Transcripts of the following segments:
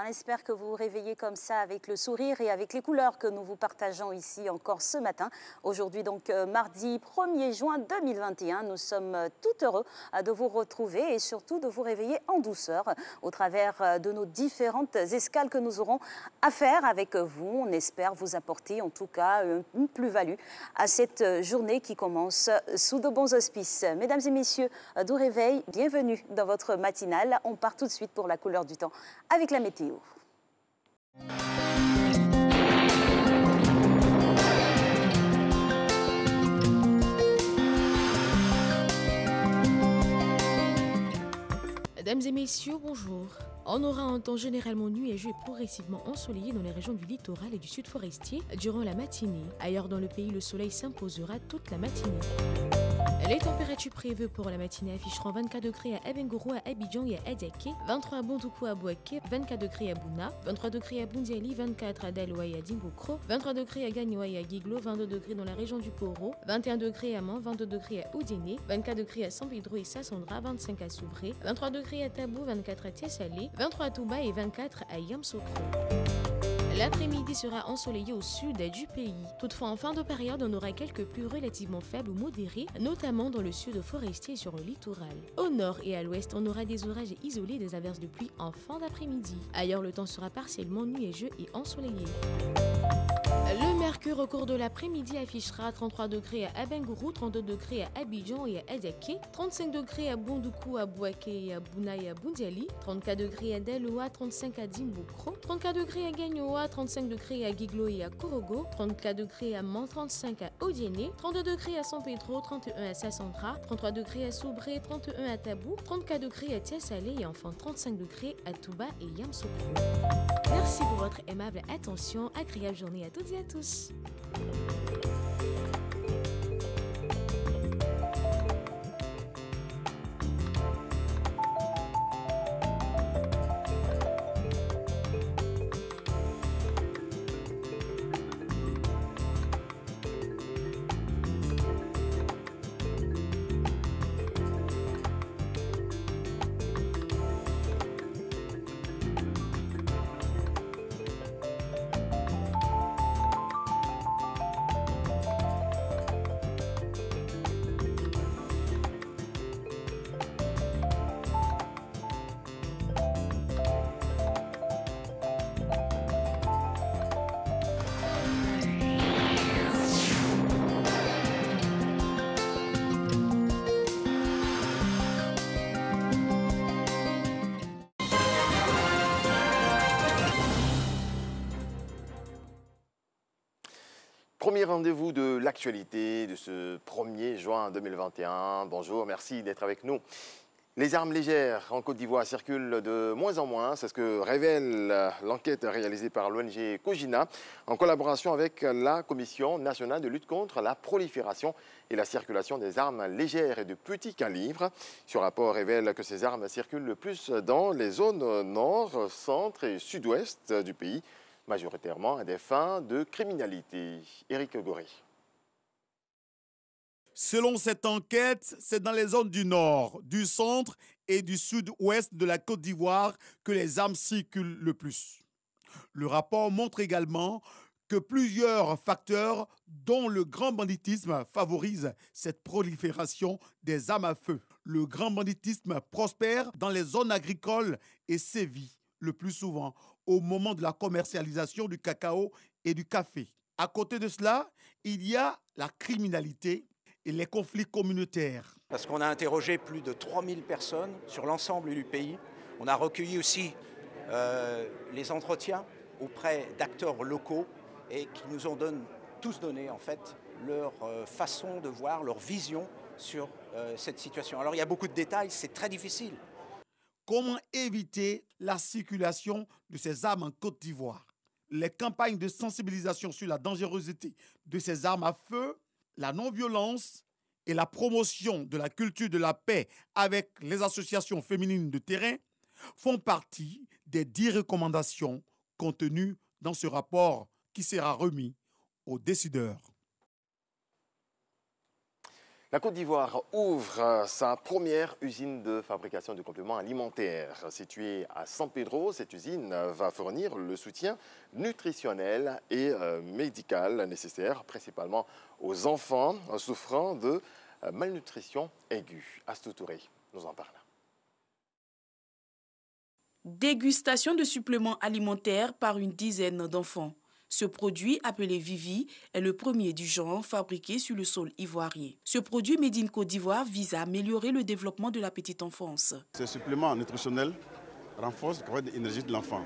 J'espère que vous vous réveillez comme ça avec le sourire et avec les couleurs que nous vous partageons ici encore ce matin. Aujourd'hui donc mardi 1er juin 2021, nous sommes tout heureux de vous retrouver et surtout de vous réveiller en douceur au travers de nos différentes escales que nous aurons à faire avec vous. On espère vous apporter en tout cas une plus-value à cette journée qui commence sous de bons auspices. Mesdames et messieurs, du réveil, bienvenue dans votre matinale. On part tout de suite pour la couleur du temps avec la météo. Mesdames et messieurs, bonjour. On aura un temps généralement nuageux et progressivement ensoleillé dans les régions du littoral et du sud forestier durant la matinée. Ailleurs dans le pays, le soleil s'imposera toute la matinée. Les températures prévues pour la matinée afficheront 24 degrés à Abengourou, à Abidjan et à Adiaké, 23 à Bondoukou à Bouaké, 24 degrés à Bouna, 23 degrés à Bundiali, 24 à Daloa et à Dimbokro, 23 degrés à Gagnoa et à Guiglo, 22 degrés dans la région du Poro, 21 degrés à Mans, 22 degrés à Oudéné, 24 degrés à San Pedro et Sassandra, 25 à Soubré, 23 degrés à Tabou, 24 à Tiessalé, 23 à Touba et 24 à Yamsokro. L'après-midi sera ensoleillé au sud du pays. Toutefois, en fin de période, on aura quelques pluies relativement faibles ou modérées, notamment dans le sud forestier et sur le littoral. Au nord et à l'ouest, on aura des orages isolés et des averses de pluie en fin d'après-midi. Ailleurs, le temps sera partiellement nuageux et ensoleillé. Le mercure au cours de l'après-midi affichera 33 degrés à Abengourou, 32 degrés à Abidjan et à Adiaké, 35 degrés à Bondoukou, à Bouaké et à Bouna et à Bundiali, 34 degrés à Daloa, 35 à Dimbokro, 34 degrés à Gagnoa, 35 degrés à Guiglo et à Korogo, 34 degrés à Mans, 35 à Odiéné, 32 degrés à San Pedro, 31 à Sassandra, 33 degrés à Soubré, 31 à Tabou, 34 degrés à Tiessalé et enfin 35 degrés à Touba et Yamsokro. Merci pour votre aimable attention. Agréable journée à toutes et à tous. Premier rendez-vous de l'actualité de ce 1er juin 2021. Bonjour, merci d'être avec nous. Les armes légères en Côte d'Ivoire circulent de moins en moins. C'est ce que révèle l'enquête réalisée par l'ONG Cogina en collaboration avec la Commission nationale de lutte contre la prolifération et la circulation des armes légères et de petits calibres. Ce rapport révèle que ces armes circulent le plus dans les zones nord, centre et sud-ouest du pays, majoritairement à des fins de criminalité. Éric Goré. Selon cette enquête, c'est dans les zones du nord, du centre et du sud-ouest de la Côte d'Ivoire que les armes circulent le plus. Le rapport montre également que plusieurs facteurs, dont le grand banditisme, favorisent cette prolifération des armes à feu. Le grand banditisme prospère dans les zones agricoles et sévit le plus souvent au moment de la commercialisation du cacao et du café. À côté de cela, il y a la criminalité et les conflits communautaires. Parce qu'on a interrogé plus de 3000 personnes sur l'ensemble du pays. On a recueilli aussi les entretiens auprès d'acteurs locaux et qui nous ont tous donné en fait leur façon de voir, leur vision sur cette situation. Alors il y a beaucoup de détails, c'est très difficile. Comment éviter la circulation de ces armes en Côte d'Ivoire? Les campagnes de sensibilisation sur la dangerosité de ces armes à feu, la non-violence et la promotion de la culture de la paix avec les associations féminines de terrain font partie des 10 recommandations contenues dans ce rapport qui sera remis aux décideurs. La Côte d'Ivoire ouvre sa première usine de fabrication de compléments alimentaires. Située à San Pedro, cette usine va fournir le soutien nutritionnel et médical nécessaire, principalement aux enfants souffrant de malnutrition aiguë. Astou Touré nous en parle. Dégustation de suppléments alimentaires par une dizaine d'enfants. Ce produit, appelé Vivi, est le premier du genre fabriqué sur le sol ivoirien. Ce produit Made in Côte d'Ivoire vise à améliorer le développement de la petite enfance. Ces suppléments nutritionnels renforcent l'énergie de l'enfant.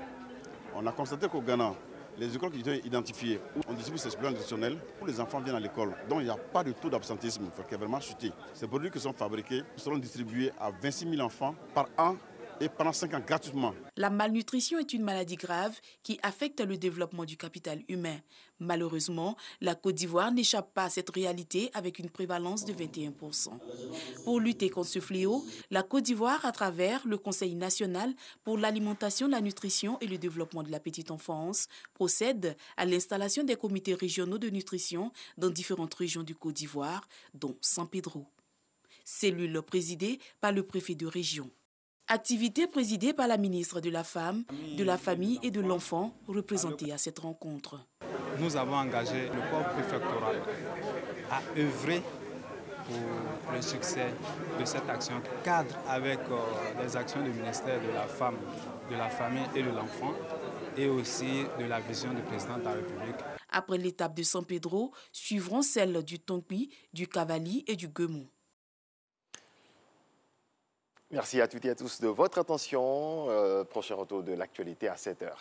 On a constaté qu'au Ghana, les écoles qui ont été identifiées où on distribue ces suppléments nutritionnels, où les enfants viennent à l'école, donc il n'y a pas de taux d'absentisme qui est vraiment chuté. Ces produits qui sont fabriqués seront distribués à 26 000 enfants par an et pendant 5 ans gratuitement. La malnutrition est une maladie grave qui affecte le développement du capital humain. Malheureusement, la Côte d'Ivoire n'échappe pas à cette réalité avec une prévalence de 21%. Pour lutter contre ce fléau, la Côte d'Ivoire, à travers le Conseil national pour l'alimentation, la nutrition et le développement de la petite enfance, procède à l'installation des comités régionaux de nutrition dans différentes régions du Côte d'Ivoire, dont San Pedro. Cellule présidée par le préfet de région. Activité présidée par la ministre de la Femme, de la Famille et de l'Enfant, représentée à cette rencontre. Nous avons engagé le corps préfectoral à œuvrer pour le succès de cette action cadre avec les actions du ministère de la Femme, de la Famille et de l'Enfant et aussi de la vision du président de la République. Après l'étape de San Pedro, suivront celles du Tonpi, du Cavali et du Guemon. Merci à toutes et à tous de votre attention. Prochain retour de l'actualité à 7 h.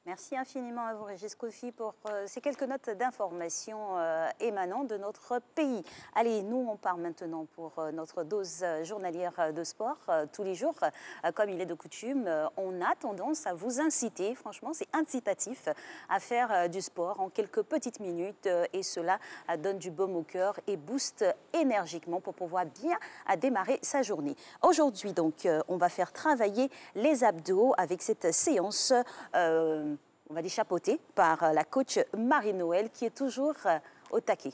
Merci infiniment à vous, Régis Kofi, pour ces quelques notes d'information émanant de notre pays. Allez, nous, on part maintenant pour notre dose journalière de sport. Tous les jours, comme il est de coutume, on a tendance à vous inciter, franchement, c'est incitatif, à faire du sport en quelques petites minutes. Et cela donne du baume au cœur et booste énergiquement pour pouvoir bien démarrer sa journée. Aujourd'hui, donc, on va faire travailler les abdos avec cette séance. On va les chapeauter par la coach Marie-Noël qui est toujours au taquet.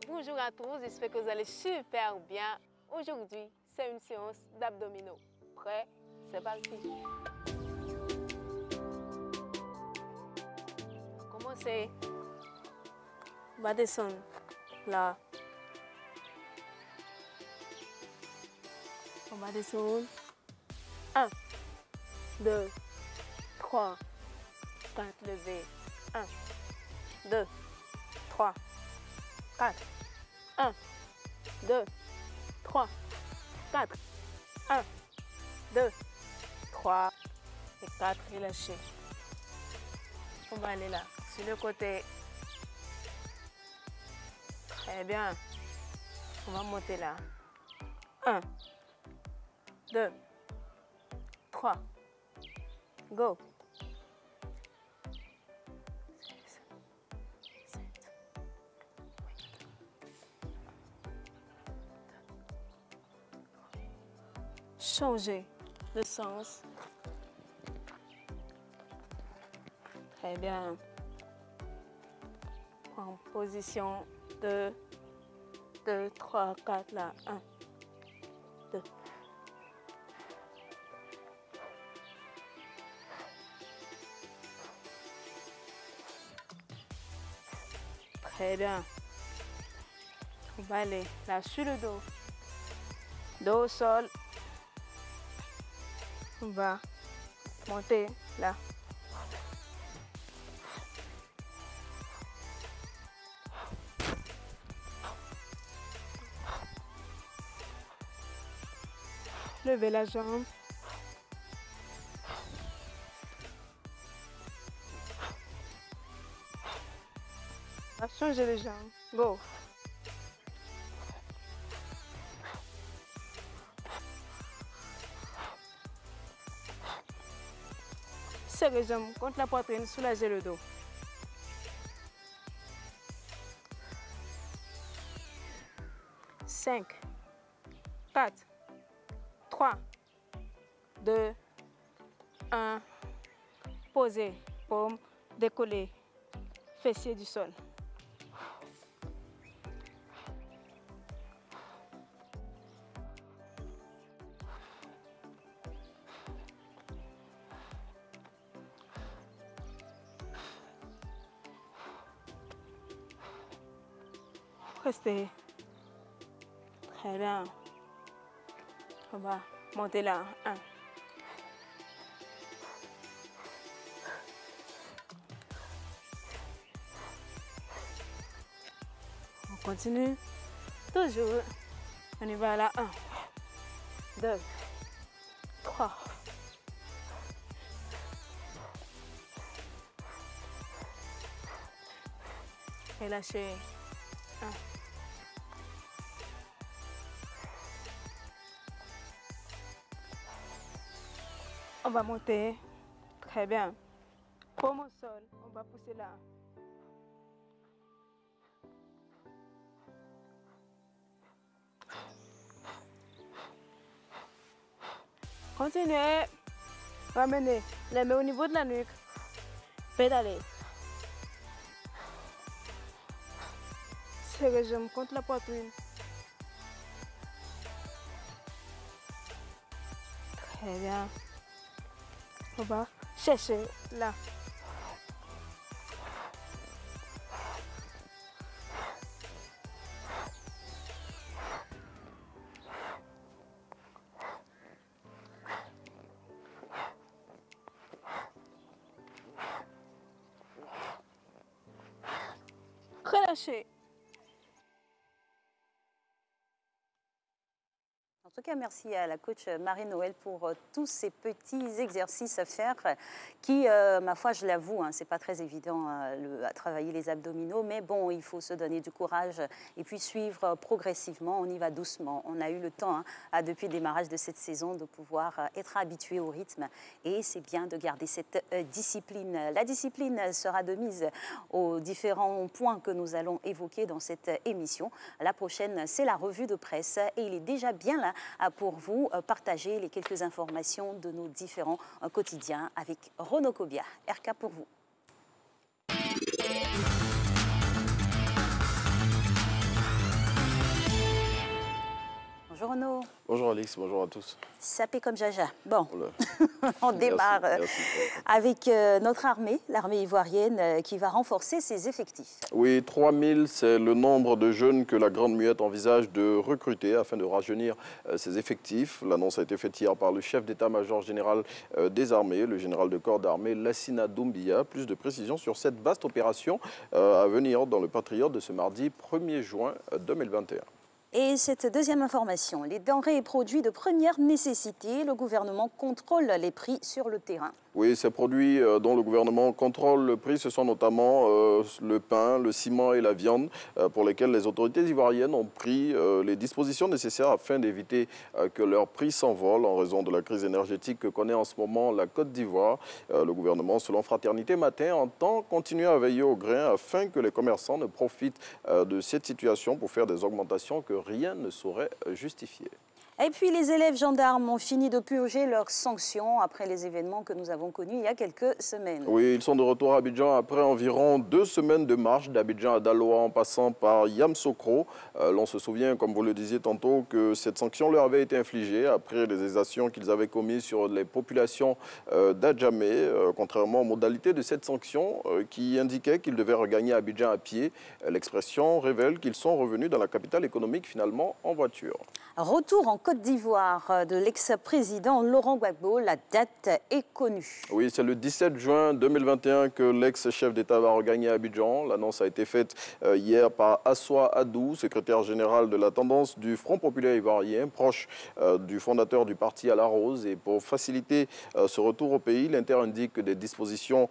Bonjour à tous, j'espère que vous allez super bien. Aujourd'hui, c'est une séance d'abdominaux. Prêt? C'est parti. Commencez. On va descendre là. On va descendre. 1, 2, 3, 4, lever. 1, 2, 3, 4. 1, 2, 3, 4. 1, 2, 3 et 4. Relâchez. On va aller là, sur le côté. Très bien. On va monter là. 1, 2, 3. Go. 7, 8. Changez de sens. Très bien. En position 2, 3, 4, là. 1, 2. Très bien. On va aller là sur le dos. Dos au sol. On va monter là. Levez la jambe. On va changer les jambes. Go. Serrez les jambes contre la poitrine, soulagez le dos. 5, 4, 3, 2, 1. Posez, paume, décoller, fessier du sol. Restez. Très bien. On va monter là. 1. On continue. Toujours. On y va là. 1, 2, 3. Relâchez. 1. On va monter. Très bien. Paume au sol. On va pousser là. Continuez. Ramenez les mains au niveau de la nuque. Pédalez. Serrez les jambes contre la poitrine. Très bien. On va chercher là. Relâchez. En tout cas, merci à la coach Marie-Noël pour tous ces petits exercices à faire qui, ma foi, je l'avoue, c'est pas très évident à travailler les abdominaux, mais bon, il faut se donner du courage et puis suivre progressivement. On y va doucement. On a eu le temps, depuis le démarrage de cette saison, de pouvoir être habitué au rythme et c'est bien de garder cette discipline. La discipline sera de mise aux différents points que nous allons évoquer dans cette émission. La prochaine, c'est la revue de presse et il est déjà bien là pour vous partager les quelques informations de nos différents quotidiens avec Renaud Kobia. RK pour vous. Bonjour Renaud. Bonjour Alix, bonjour à tous. Sapé comme Jaja. Bon, on démarre avec notre armée, l'armée ivoirienne, qui va renforcer ses effectifs. Oui, 3000, c'est le nombre de jeunes que la Grande Muette envisage de recruter afin de rajeunir ses effectifs. L'annonce a été faite hier par le chef d'état-major général des armées, le général de corps d'armée Lassina Doumbia. Plus de précisions sur cette vaste opération à venir dans le Patriote de ce mardi 1er juin 2021. Et cette deuxième information, les denrées et produits de première nécessité, le gouvernement contrôle les prix sur le terrain. Oui, ces produits dont le gouvernement contrôle le prix, ce sont notamment le pain, le ciment et la viande, pour lesquels les autorités ivoiriennes ont pris les dispositions nécessaires afin d'éviter que leur prix s'envole en raison de la crise énergétique que connaît en ce moment la Côte d'Ivoire. Le gouvernement, selon Fraternité Matin, entend continuer à veiller au grain afin que les commerçants ne profitent de cette situation pour faire des augmentations que rien ne saurait justifier. Et puis les élèves gendarmes ont fini de purger leurs sanctions après les événements que nous avons connus il y a quelques semaines. Oui, ils sont de retour à Abidjan après environ 2 semaines de marche d'Abidjan à Daloa en passant par Yamoussoukro. L'on se souvient, comme vous le disiez tantôt, que cette sanction leur avait été infligée après les exactions qu'ils avaient commises sur les populations d'Adjamé, contrairement aux modalités de cette sanction qui indiquait qu'ils devaient regagner Abidjan à pied. L'expression révèle qu'ils sont revenus dans la capitale économique finalement en voiture. Retour en Côte d'Ivoire de l'ex-président Laurent Gbagbo, la date est connue. Oui, c'est le 17 juin 2021 que l'ex-chef d'État va regagner Abidjan. L'annonce a été faite hier par Assoua Adou, secrétaire général de la tendance du Front populaire ivoirien, proche du fondateur du parti à la Rose. Et pour faciliter ce retour au pays, l'Inter indique que des dispositions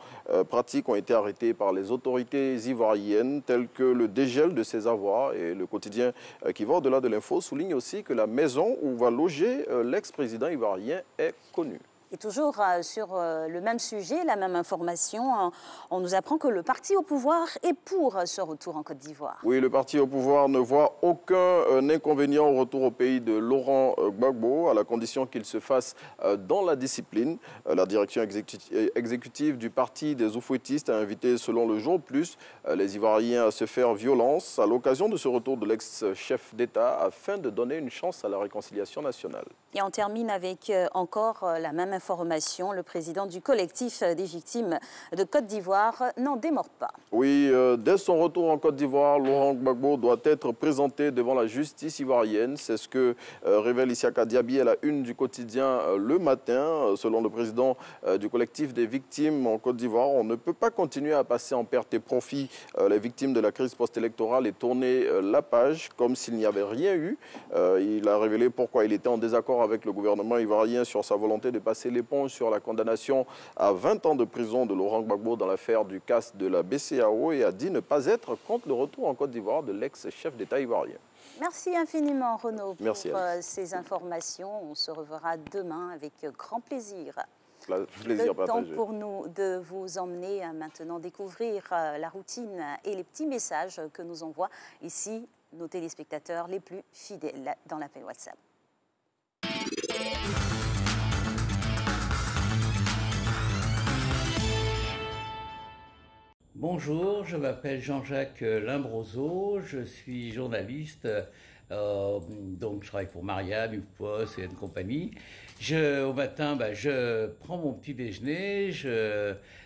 pratiques ont été arrêtées par les autorités ivoiriennes, telles que le dégel de ses avoirs. Et le quotidien qui va au-delà de l'info souligne aussi que la maison où va loger l'ex-président ivoirien est connue. Et toujours sur le même sujet, la même information, on nous apprend que le parti au pouvoir est pour ce retour en Côte d'Ivoire. Oui, le parti au pouvoir ne voit aucun inconvénient au retour au pays de Laurent Gbagbo, à la condition qu'il se fasse dans la discipline. La direction exécutive du parti des Oufouettistes a invité, selon le Jour Plus, les Ivoiriens à se faire violence à l'occasion de ce retour de l'ex-chef d'État afin de donner une chance à la réconciliation nationale. Et on termine avec encore la même information. Le président du collectif des victimes de Côte d'Ivoire n'en démord pas. Oui, dès son retour en Côte d'Ivoire, Laurent Gbagbo doit être présenté devant la justice ivoirienne. C'est ce que révèle Isiaka Diaby à la une du quotidien Le Matin. Selon le président du collectif des victimes en Côte d'Ivoire, on ne peut pas continuer à passer en perte et profit les victimes de la crise post-électorale et tourner la page comme s'il n'y avait rien eu. Il a révélé pourquoi il était en désaccord avec le gouvernement ivoirien sur sa volonté de passer l'éponge sur la condamnation à 20 ans de prison de Laurent Gbagbo dans l'affaire du casse de la BCEAO et a dit ne pas être contre le retour en Côte d'Ivoire de l'ex-chef d'État ivoirien. Merci infiniment, Renaud, pour Merci, ces informations. On se reverra demain avec grand plaisir. Plaisir Le temps partagé. pour nous de vous emmener maintenant découvrir la routine et les petits messages que nous envoient ici nos téléspectateurs les plus fidèles dans l'appel WhatsApp. Bonjour, je m'appelle Jean-Jacques Limbroso, je suis journaliste, donc je travaille pour Marianne, UPOS et une compagnie. Au matin, je prends mon petit déjeuner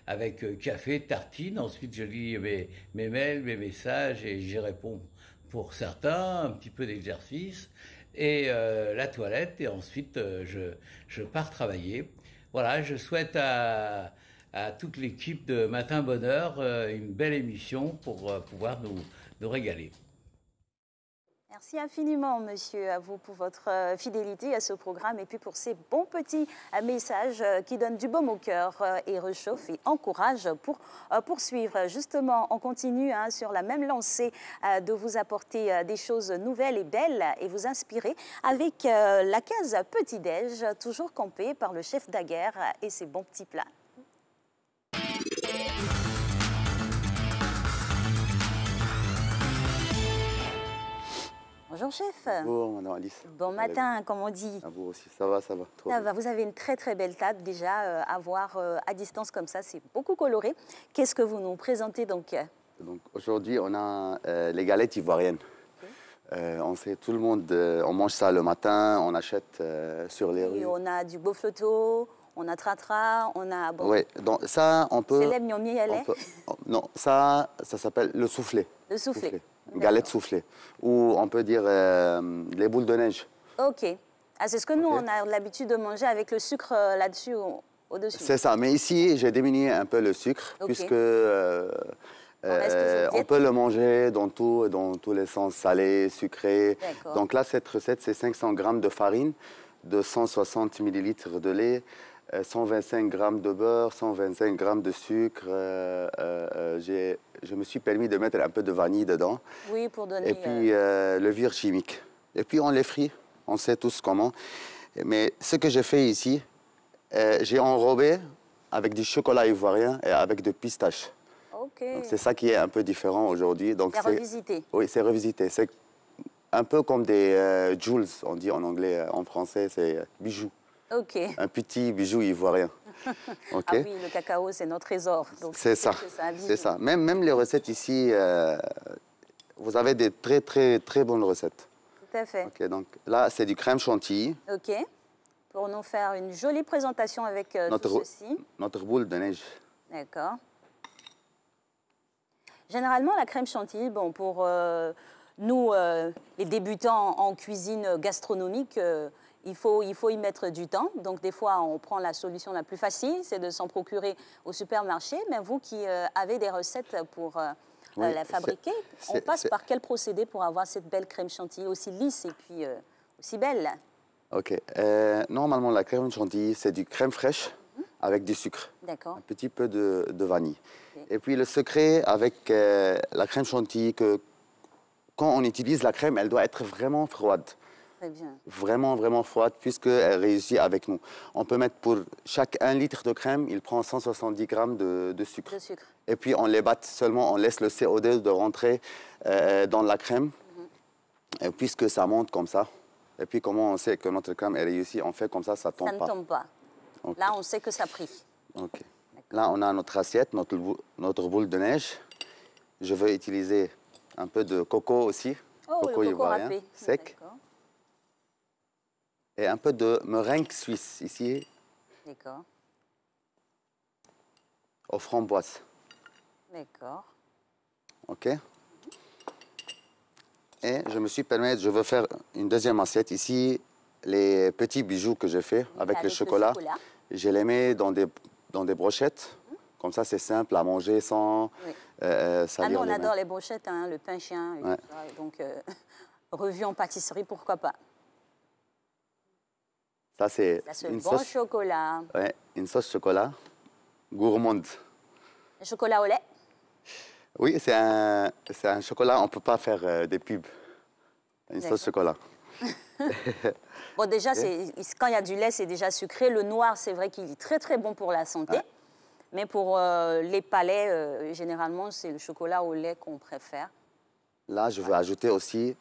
avec café, tartine, ensuite je lis mes mails, mes messages et j'y réponds pour certains, un petit peu d'exercice et la toilette et ensuite je pars travailler. Voilà, je souhaite à toute l'équipe de Matin Bonheur une belle émission pour pouvoir nous régaler. Merci infiniment, monsieur, à vous pour votre fidélité à ce programme et puis pour ces bons petits messages qui donnent du baume au cœur et réchauffent et encouragent pour poursuivre. Justement, on continue sur la même lancée de vous apporter des choses nouvelles et belles et vous inspirer avec la case Petit-Déj, toujours campée par le chef Daguerre et ses bons petits plats. Bonjour chef. Bonjour madame Alice. Bon matin, comme on dit. À vous aussi, ça va. Ça va, vous avez une très très belle table déjà, à voir à distance comme ça, c'est beaucoup coloré. Qu'est-ce que vous nous présentez donc? Donc aujourd'hui, on a les galettes ivoiriennes. Okay. On sait, tout le monde, on mange ça le matin, on achète sur les rues. On a du bofloto, on a tratra, on a... Bon, oui, donc ça, on peut... Célèbre gnocchi à lait. Non, ça s'appelle le soufflé. Le soufflé. Galette soufflée. Ou on peut dire les boules de neige. Ok. Ah, c'est ce que nous, on a l'habitude de manger avec le sucre là-dessus, au-dessus. C'est ça. Mais ici, j'ai diminué un peu le sucre, puisque on peut le manger dans tous les sens, salé, sucré. Donc là, cette recette, c'est 500 g de farine, 260 ml de lait, 125 g de beurre, 125 g de sucre. Je me suis permis de mettre un peu de vanille dedans. Oui, pour donner... Et puis levure chimique. Et puis on les frit. On sait tous comment. Mais ce que j'ai fait ici, j'ai enrobé avec du chocolat ivoirien et avec de pistaches. Okay. C'est ça qui est un peu différent aujourd'hui. C'est revisité. Oui, c'est revisité. C'est un peu comme des jewels, on dit en anglais, en français, c'est bijoux. Okay. Un petit bijou ivoirien. Okay. Ah oui, le cacao, c'est notre trésor. C'est ça, c'est ça. Même les recettes ici, vous avez des très, très, très bonnes recettes. Tout à fait. Okay, donc là, c'est du crème chantilly. OK. Pour nous faire une jolie présentation avec tout ceci. Notre boule de neige. D'accord. Généralement, la crème chantilly, bon, pour nous, les débutants en cuisine gastronomique, il faut y mettre du temps. Donc, des fois, on prend la solution la plus facile, c'est de s'en procurer au supermarché. Mais vous qui avez des recettes pour la fabriquer, on passe par quel procédé pour avoir cette belle crème chantilly aussi lisse et puis aussi belle? OK. Normalement, la crème chantilly, c'est du crème fraîche avec du sucre. D'accord. Un petit peu de vanille. Okay. Et puis, le secret avec la crème chantilly, que quand on utilise la crème, elle doit être vraiment froide. Très bien. Vraiment, vraiment froide, puisqu'elle réussit avec nous. On peut mettre pour chaque 1 litre de crème, il prend 170 grammes de sucre. Et puis on les bat seulement, on laisse le CO2 de rentrer dans la crème, et puisque ça monte comme ça. Et puis comment on sait que notre crème est réussie, on fait comme ça ne tombe pas. Ça ne tombe pas. Okay. Là, on sait que ça prie. Ok. Là, on a notre assiette, notre boule de neige. Je veux utiliser un peu de coco aussi. Oh, coco le coco ivoirien, râpé. sec. Et un peu de meringue suisse ici. D'accord. Aux framboises. D'accord. OK. Et je me suis permis, je veux faire une deuxième assiette. Ici, les petits bijoux que j'ai fait avec le chocolat, je les mets dans des brochettes. Comme ça, c'est simple à manger sans salir nous, on les mains. adore les brochettes, hein, le pain chien. Ouais. Donc, revu en pâtisserie, pourquoi pas. Ça, c'est une sauce chocolat. Ouais, une sauce chocolat gourmande. Le chocolat au lait? Oui, c'est un chocolat, on ne peut pas faire des pubs. Une sauce chocolat. Bon, déjà, quand il y a du lait, c'est déjà sucré. Le noir, c'est vrai qu'il est très, très bon pour la santé. Ouais. Mais pour les palais, généralement, c'est le chocolat au lait qu'on préfère. Là, je veux ajouter aussi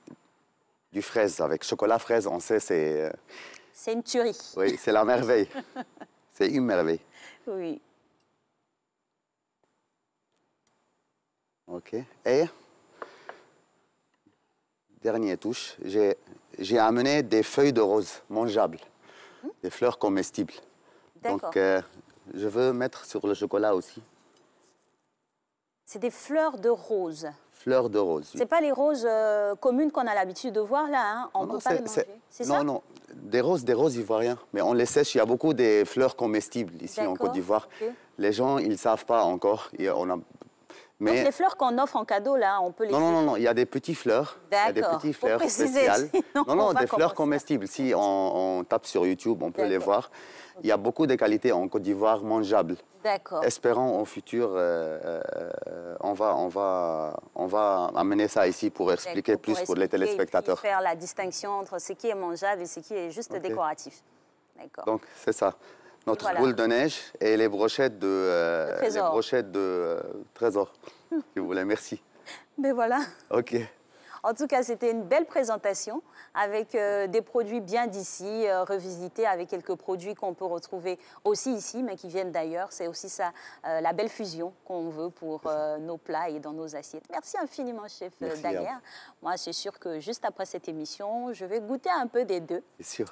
du fraise. Avec chocolat fraise, on sait, c'est... C'est une tuerie. Oui, c'est la merveille. C'est une merveille. Oui. OK. Et, dernière touche, j'ai amené des feuilles de rose mangeables, des fleurs comestibles. Donc, je veux mettre sur le chocolat aussi. C'est des fleurs de rose. Fleurs de rose. Oui. Ce n'est pas les roses communes qu'on a l'habitude de voir là, hein. On ne peut pas les manger. C'est ça? Non, des roses ivoiriens. Mais on les sèche, il y a beaucoup de fleurs comestibles ici en Côte d'Ivoire. Okay. Les gens, ils ne savent pas encore. Mais... Donc les fleurs qu'on offre en cadeau, là, on peut les... Non, il y a des petites fleurs. Il y a des petites fleurs spéciales. Non, des fleurs comestibles. Si on tape sur YouTube, on peut les voir. Il y a beaucoup de qualités en Côte d'Ivoire mangeables. D'accord. Espérons au futur, on va amener ça ici pour expliquer plus pour les téléspectateurs. Faire la distinction entre ce qui est mangeable et ce qui est juste décoratif. D'accord. Donc, c'est ça. Notre boule de neige et les brochettes de trésor, si vous voulez. Merci. Mais voilà. OK. En tout cas, c'était une belle présentation avec des produits bien d'ici, revisités avec quelques produits qu'on peut retrouver aussi ici, mais qui viennent d'ailleurs. C'est aussi ça, la belle fusion qu'on veut pour nos plats et dans nos assiettes. Merci infiniment, chef Daguerre. Moi, c'est sûr que juste après cette émission, je vais goûter un peu des deux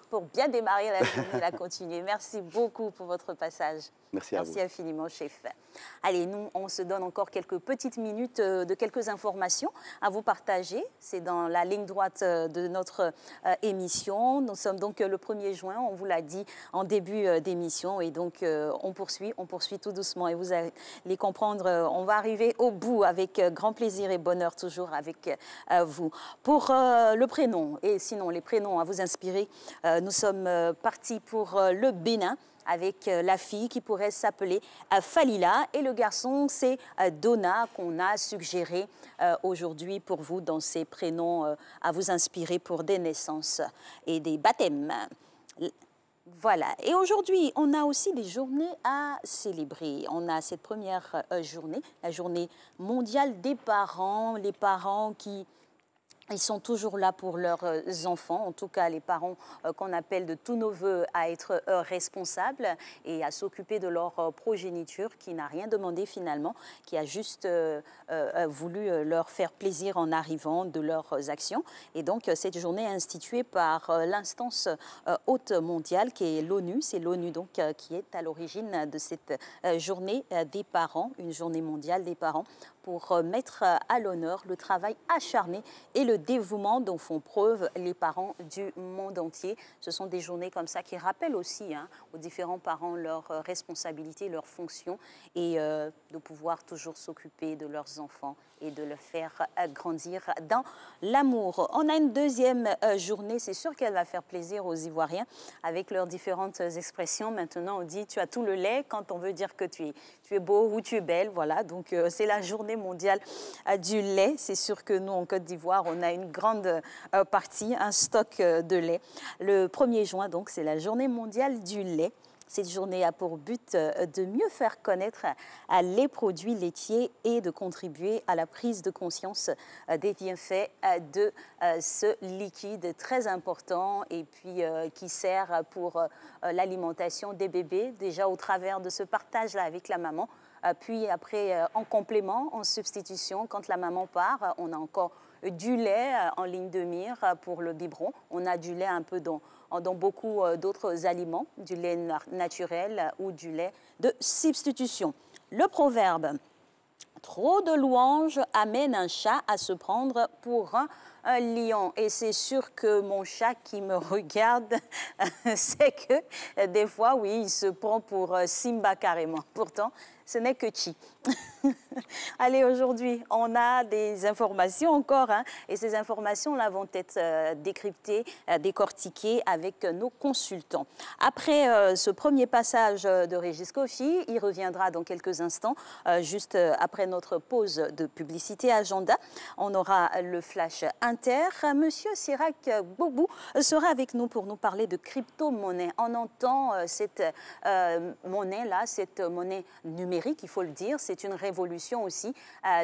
pour bien démarrer la journée et la continuer. Merci beaucoup pour votre passage. Merci à vous. Merci infiniment, chef. Allez, nous, on se donne encore quelques petites minutes de quelques informations à vous partager. C'est dans la ligne droite de notre émission. Nous sommes donc le 1er juin, on vous l'a dit en début d'émission. Et donc, on poursuit tout doucement. Et vous allez comprendre, on va arriver au bout avec grand plaisir et bonheur toujours avec vous. Pour le prénom, et sinon les prénoms à vous inspirer, nous sommes partis pour le Bénin, avec la fille qui pourrait s'appeler Falila et le garçon c'est Donna qu'on a suggéré aujourd'hui pour vous dans ces prénoms à vous inspirer pour des naissances et des baptêmes. Voilà. Et aujourd'hui, on a aussi des journées à célébrer. On a cette première journée, la journée mondiale des parents, les parents qui... Ils sont toujours là pour leurs enfants, en tout cas les parents qu'on appelle de tous nos voeux à être responsables et à s'occuper de leur progéniture qui n'a rien demandé finalement, qui a juste voulu leur faire plaisir en arrivant de leurs actions. Et donc cette journée est instituée par l'instance haute mondiale qui est l'ONU. C'est l'ONU donc qui est à l'origine de cette journée des parents, une journée mondiale des parents, pour mettre à l'honneur le travail acharné et le dévouement dont font preuve les parents du monde entier. Ce sont des journées comme ça qui rappellent aussi aux différents parents leurs responsabilités, leurs fonctions et de pouvoir toujours s'occuper de leurs enfants et de le faire grandir dans l'amour. On a une deuxième journée, c'est sûr qu'elle va faire plaisir aux Ivoiriens avec leurs différentes expressions. Maintenant, on dit tu as tout le lait quand on veut dire que tu es beau ou tu es belle. Voilà, donc c'est la journée journée mondiale du lait. C'est sûr que nous, en Côte d'Ivoire, on a une grande partie, un stock de lait. Le 1er juin, donc, c'est la journée mondiale du lait. Cette journée a pour but de mieux faire connaître les produits laitiers et de contribuer à la prise de conscience des bienfaits de ce liquide très important et puis qui sert pour l'alimentation des bébés, déjà au travers de ce partage-là avec la maman. Puis après, en complément, en substitution, quand la maman part, on a encore du lait en ligne de mire pour le biberon. On a du lait un peu dans beaucoup d'autres aliments, du lait naturel ou du lait de substitution. Le proverbe « Trop de louanges amène un chat à se prendre pour un lion ». Et c'est sûr que mon chat qui me regarde sait que des fois, oui, il se prend pour Simba carrément. Pourtant, ce n'est que Chi. Allez, aujourd'hui, on a des informations encore, hein, et ces informations-là vont être décryptées, décortiquées avec nos consultants. Après ce premier passage de Régis Kofi, il reviendra dans quelques instants, juste après notre pause de publicité agenda. On aura le flash inter. Monsieur Sirac Boubou sera avec nous pour nous parler de crypto-monnaie. On entend cette monnaie-là, cette monnaie numérique, il faut le dire, c'est une révolution aussi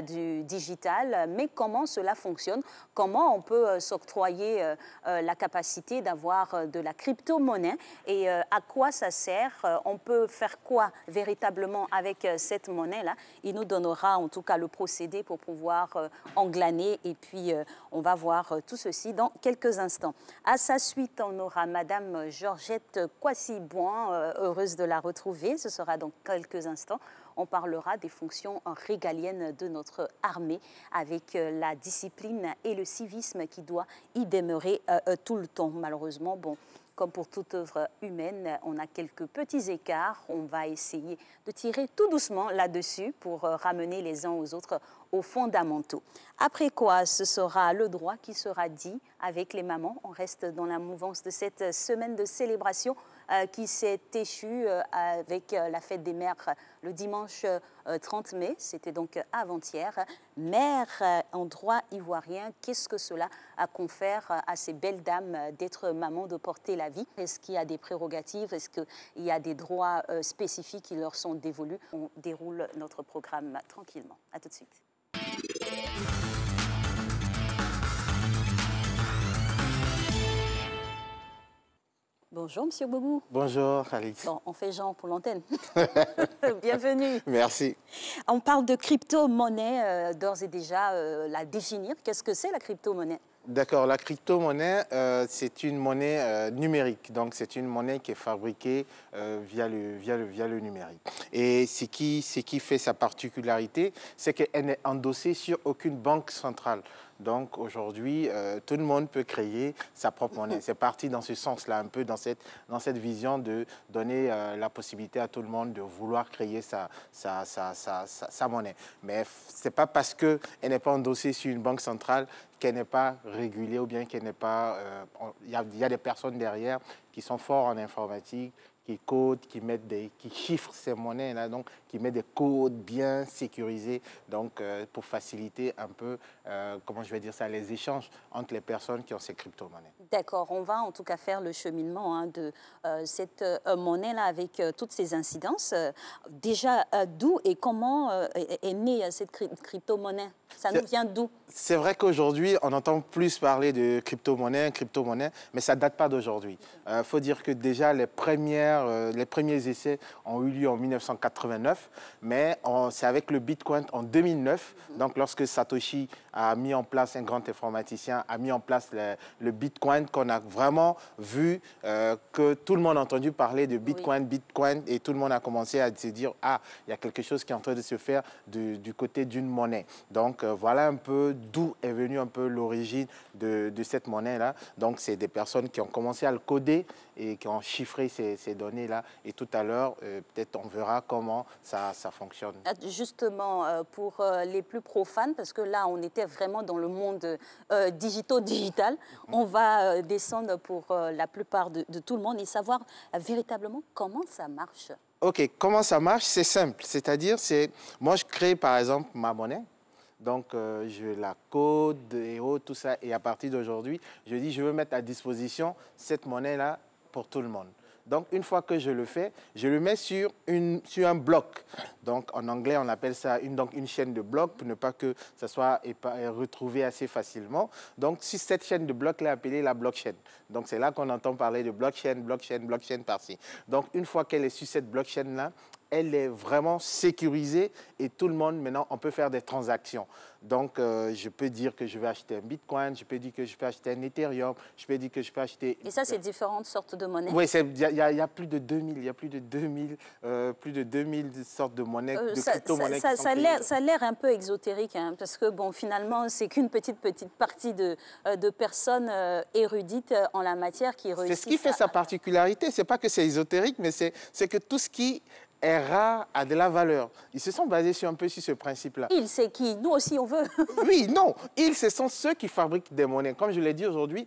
du digital, mais comment cela fonctionne, comment on peut s'octroyer la capacité d'avoir de la crypto-monnaie et à quoi ça sert, on peut faire quoi véritablement avec cette monnaie-là. Il nous donnera en tout cas le procédé pour pouvoir en glaner et puis on va voir tout ceci dans quelques instants. À sa suite, on aura Madame Georgette Kwasi-Bouin, heureuse de la retrouver, ce sera dans quelques instants. On parlera des fonctions régaliennes de notre armée avec la discipline et le civisme qui doit y demeurer tout le temps. Malheureusement, bon, comme pour toute œuvre humaine, on a quelques petits écarts. On va essayer de tirer tout doucement là-dessus pour ramener les uns aux autres aux fondamentaux. Après quoi, ce sera le droit qui sera dit avec les mamans. On reste dans la mouvance de cette semaine de célébration qui s'est échue avec la fête des mères le dimanche 30 mai, c'était donc avant-hier. Mère en droit ivoirien, qu'est-ce que cela confère à ces belles dames d'être maman, de porter la vie? Est-ce qu'il y a des prérogatives? Est-ce qu'il y a des droits spécifiques qui leur sont dévolus? On déroule notre programme tranquillement. À tout de suite. Bonjour, Monsieur Boubou. Bonjour, Alice. Bon, on fait Jean pour l'antenne. Bienvenue. Merci. On parle de crypto-monnaie, d'ores et déjà la définir. Qu'est-ce que c'est la crypto-monnaie? D'accord, la crypto-monnaie, c'est une monnaie numérique. Donc, c'est une monnaie qui est fabriquée via le numérique. Et ce qui fait sa particularité, c'est qu'elle n'est endossée sur aucune banque centrale. Donc aujourd'hui, tout le monde peut créer sa propre monnaie. C'est parti dans ce sens-là, un peu dans cette vision de donner la possibilité à tout le monde de vouloir créer sa monnaie. Mais ce n'est pas parce qu'elle n'est pas endossée sur une banque centrale qu'elle n'est pas régulée ou bien qu'elle n'est pas... Il y a des personnes derrière qui sont forts en informatique, qui codent, qui chiffrent ces monnaies-là, donc qui mettent des codes bien sécurisés, donc pour faciliter un peu, comment je vais dire ça, les échanges entre les personnes qui ont ces crypto-monnaies. D'accord, on va en tout cas faire le cheminement de cette monnaie-là avec toutes ces incidences. Déjà, d'où et comment est née cette crypto-monnaie? Ça nous vient d'où? C'est vrai qu'aujourd'hui, on entend plus parler de crypto-monnaie, mais ça ne date pas d'aujourd'hui. Il faut dire que déjà, les premiers essais ont eu lieu en 1989, mais c'est avec le Bitcoin en 2009, donc lorsque Satoshi a mis en place, un grand informaticien, a mis en place le Bitcoin, qu'on a vraiment vu que tout le monde a entendu parler de Bitcoin, et tout le monde a commencé à se dire, ah, il y a quelque chose qui est en train de se faire du côté d'une monnaie. Donc voilà un peu d'où est venue un peu l'origine de cette monnaie-là. Donc c'est des personnes qui ont commencé à le coder et qui ont chiffré ces données-là. Et tout à l'heure, peut-être on verra comment ça fonctionne. Justement, pour les plus profanes, parce que là, on était vraiment dans le monde digital, on va descendre pour la plupart de tout le monde et savoir véritablement comment ça marche. OK, comment ça marche? C'est simple. C'est-à-dire, moi, je crée par exemple ma monnaie. Donc, je la code et tout ça. Et à partir d'aujourd'hui, je dis, je veux mettre à disposition cette monnaie-là pour tout le monde. Donc, une fois que je le fais, je le mets sur un bloc. Donc, en anglais, on appelle ça une chaîne de blocs pour ne pas que ça soit retrouvé assez facilement. Donc, si cette chaîne de blocs est appelée la blockchain. Donc, c'est là qu'on entend parler de blockchain, blockchain, blockchain par-ci. Donc, une fois qu'elle est sur cette blockchain-là, elle est vraiment sécurisée et tout le monde, maintenant, on peut faire des transactions. Donc, je peux dire que je vais acheter un Bitcoin, je peux dire que je peux acheter un Ethereum, je peux dire que je peux acheter... Et ça, c'est différentes sortes de monnaies? Oui, il y a plus de 2000, il y a plus de 2000 sortes de monnaies, de crypto-monnaies. Ça a l'air un peu exotérique, hein, parce que, bon, finalement, c'est qu'une petite partie de personnes érudites en la matière qui réussissent. C'est ce qui fait sa particularité. Ce n'est pas que c'est ésotérique, mais c'est que tout ce qui est rare a de la valeur. Ils se sont basés un peu sur ce principe-là. Ils, c'est qui? Nous aussi, on veut. Oui, non. Ils, ce sont ceux qui fabriquent des monnaies. Comme je l'ai dit aujourd'hui,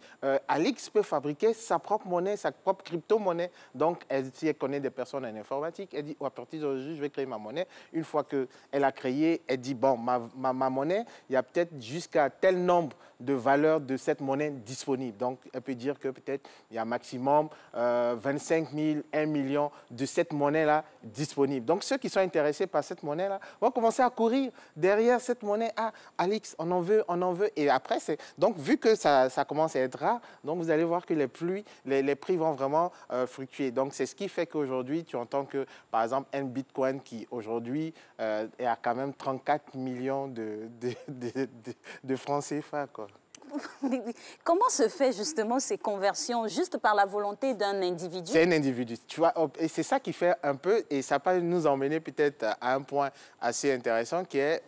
Alix peut fabriquer sa propre monnaie, sa propre crypto-monnaie. Donc, si elle connaît des personnes en informatique, elle dit, à partir d'aujourd'hui, je vais créer ma monnaie. Une fois qu'elle a créé, elle dit, bon, ma monnaie, il y a peut-être jusqu'à tel nombre de valeurs de cette monnaie disponible. Donc, elle peut dire que peut-être il y a maximum 25 000, 1 million de cette monnaie-là disponible. Donc, ceux qui sont intéressés par cette monnaie-là vont commencer à courir derrière cette monnaie. Ah, Alix, on en veut, on en veut. Et après, donc, vu que ça commence à être rare, donc vous allez voir que les prix vont vraiment fluctuer. Donc, c'est ce qui fait qu'aujourd'hui, tu entends que, par exemple, un Bitcoin qui, aujourd'hui, est à quand même 34 millions de francs CFA, quoi. Comment se fait justement ces conversions juste par la volonté d'un individu? C'est un individu, tu vois, et c'est ça qui fait un peu, et ça peut nous emmener peut-être à un point assez intéressant qui est,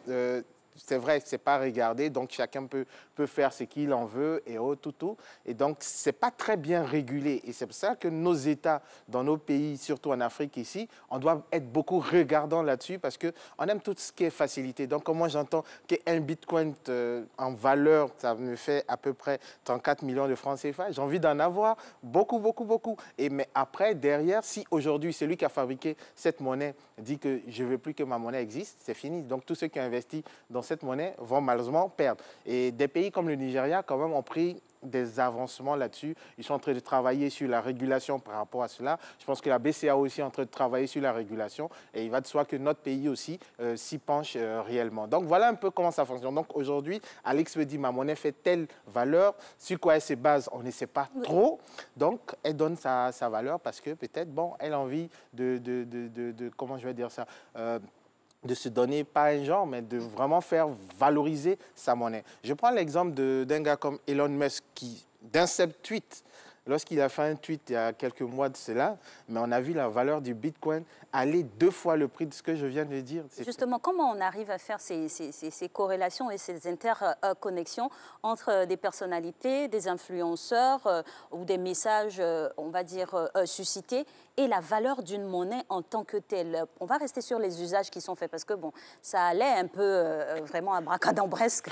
c'est vrai que ce n'est pas regardé, donc chacun peut faire ce qu'il en veut et tout. Et donc, ce n'est pas très bien régulé. Et c'est pour ça que nos États, dans nos pays, surtout en Afrique ici, on doit être beaucoup regardants là-dessus parce qu'on aime tout ce qui est facilité. Donc, moi, j'entends qu'un Bitcoin en valeur, ça me fait à peu près 34 millions de francs CFA. J'ai envie d'en avoir beaucoup, beaucoup, beaucoup. Mais après, derrière, si aujourd'hui, celui qui a fabriqué cette monnaie dit que je ne veux plus que ma monnaie existe, c'est fini. Donc, tous ceux qui ont investi dans cette monnaie vont malheureusement perdre. Et des pays comme le Nigeria, quand même, ont pris des avancements là-dessus. Ils sont en train de travailler sur la régulation par rapport à cela. Je pense que la BCAO aussi est en train de travailler sur la régulation. Et il va de soi que notre pays aussi s'y penche réellement. Donc, voilà un peu comment ça fonctionne. Donc, aujourd'hui, Alix me dit, ma monnaie fait telle valeur. Sur quoi elle se base, on ne sait pas trop. Donc, elle donne sa valeur parce que peut-être, bon, elle a envie comment je vais dire ça de se donner, pas un genre, mais de vraiment faire valoriser sa monnaie. Je prends l'exemple d'un gars comme Elon Musk qui, d'un seul tweet, lorsqu'il a fait un tweet il y a quelques mois de cela, mais on a vu la valeur du Bitcoin aller 2 fois le prix de ce que je viens de dire. Justement, comment on arrive à faire ces corrélations et ces interconnexions entre des personnalités, des influenceurs ou des messages, on va dire, suscités et la valeur d'une monnaie en tant que telle? On va rester sur les usages qui sont faits parce que, bon, ça allait un peu vraiment abracadabresque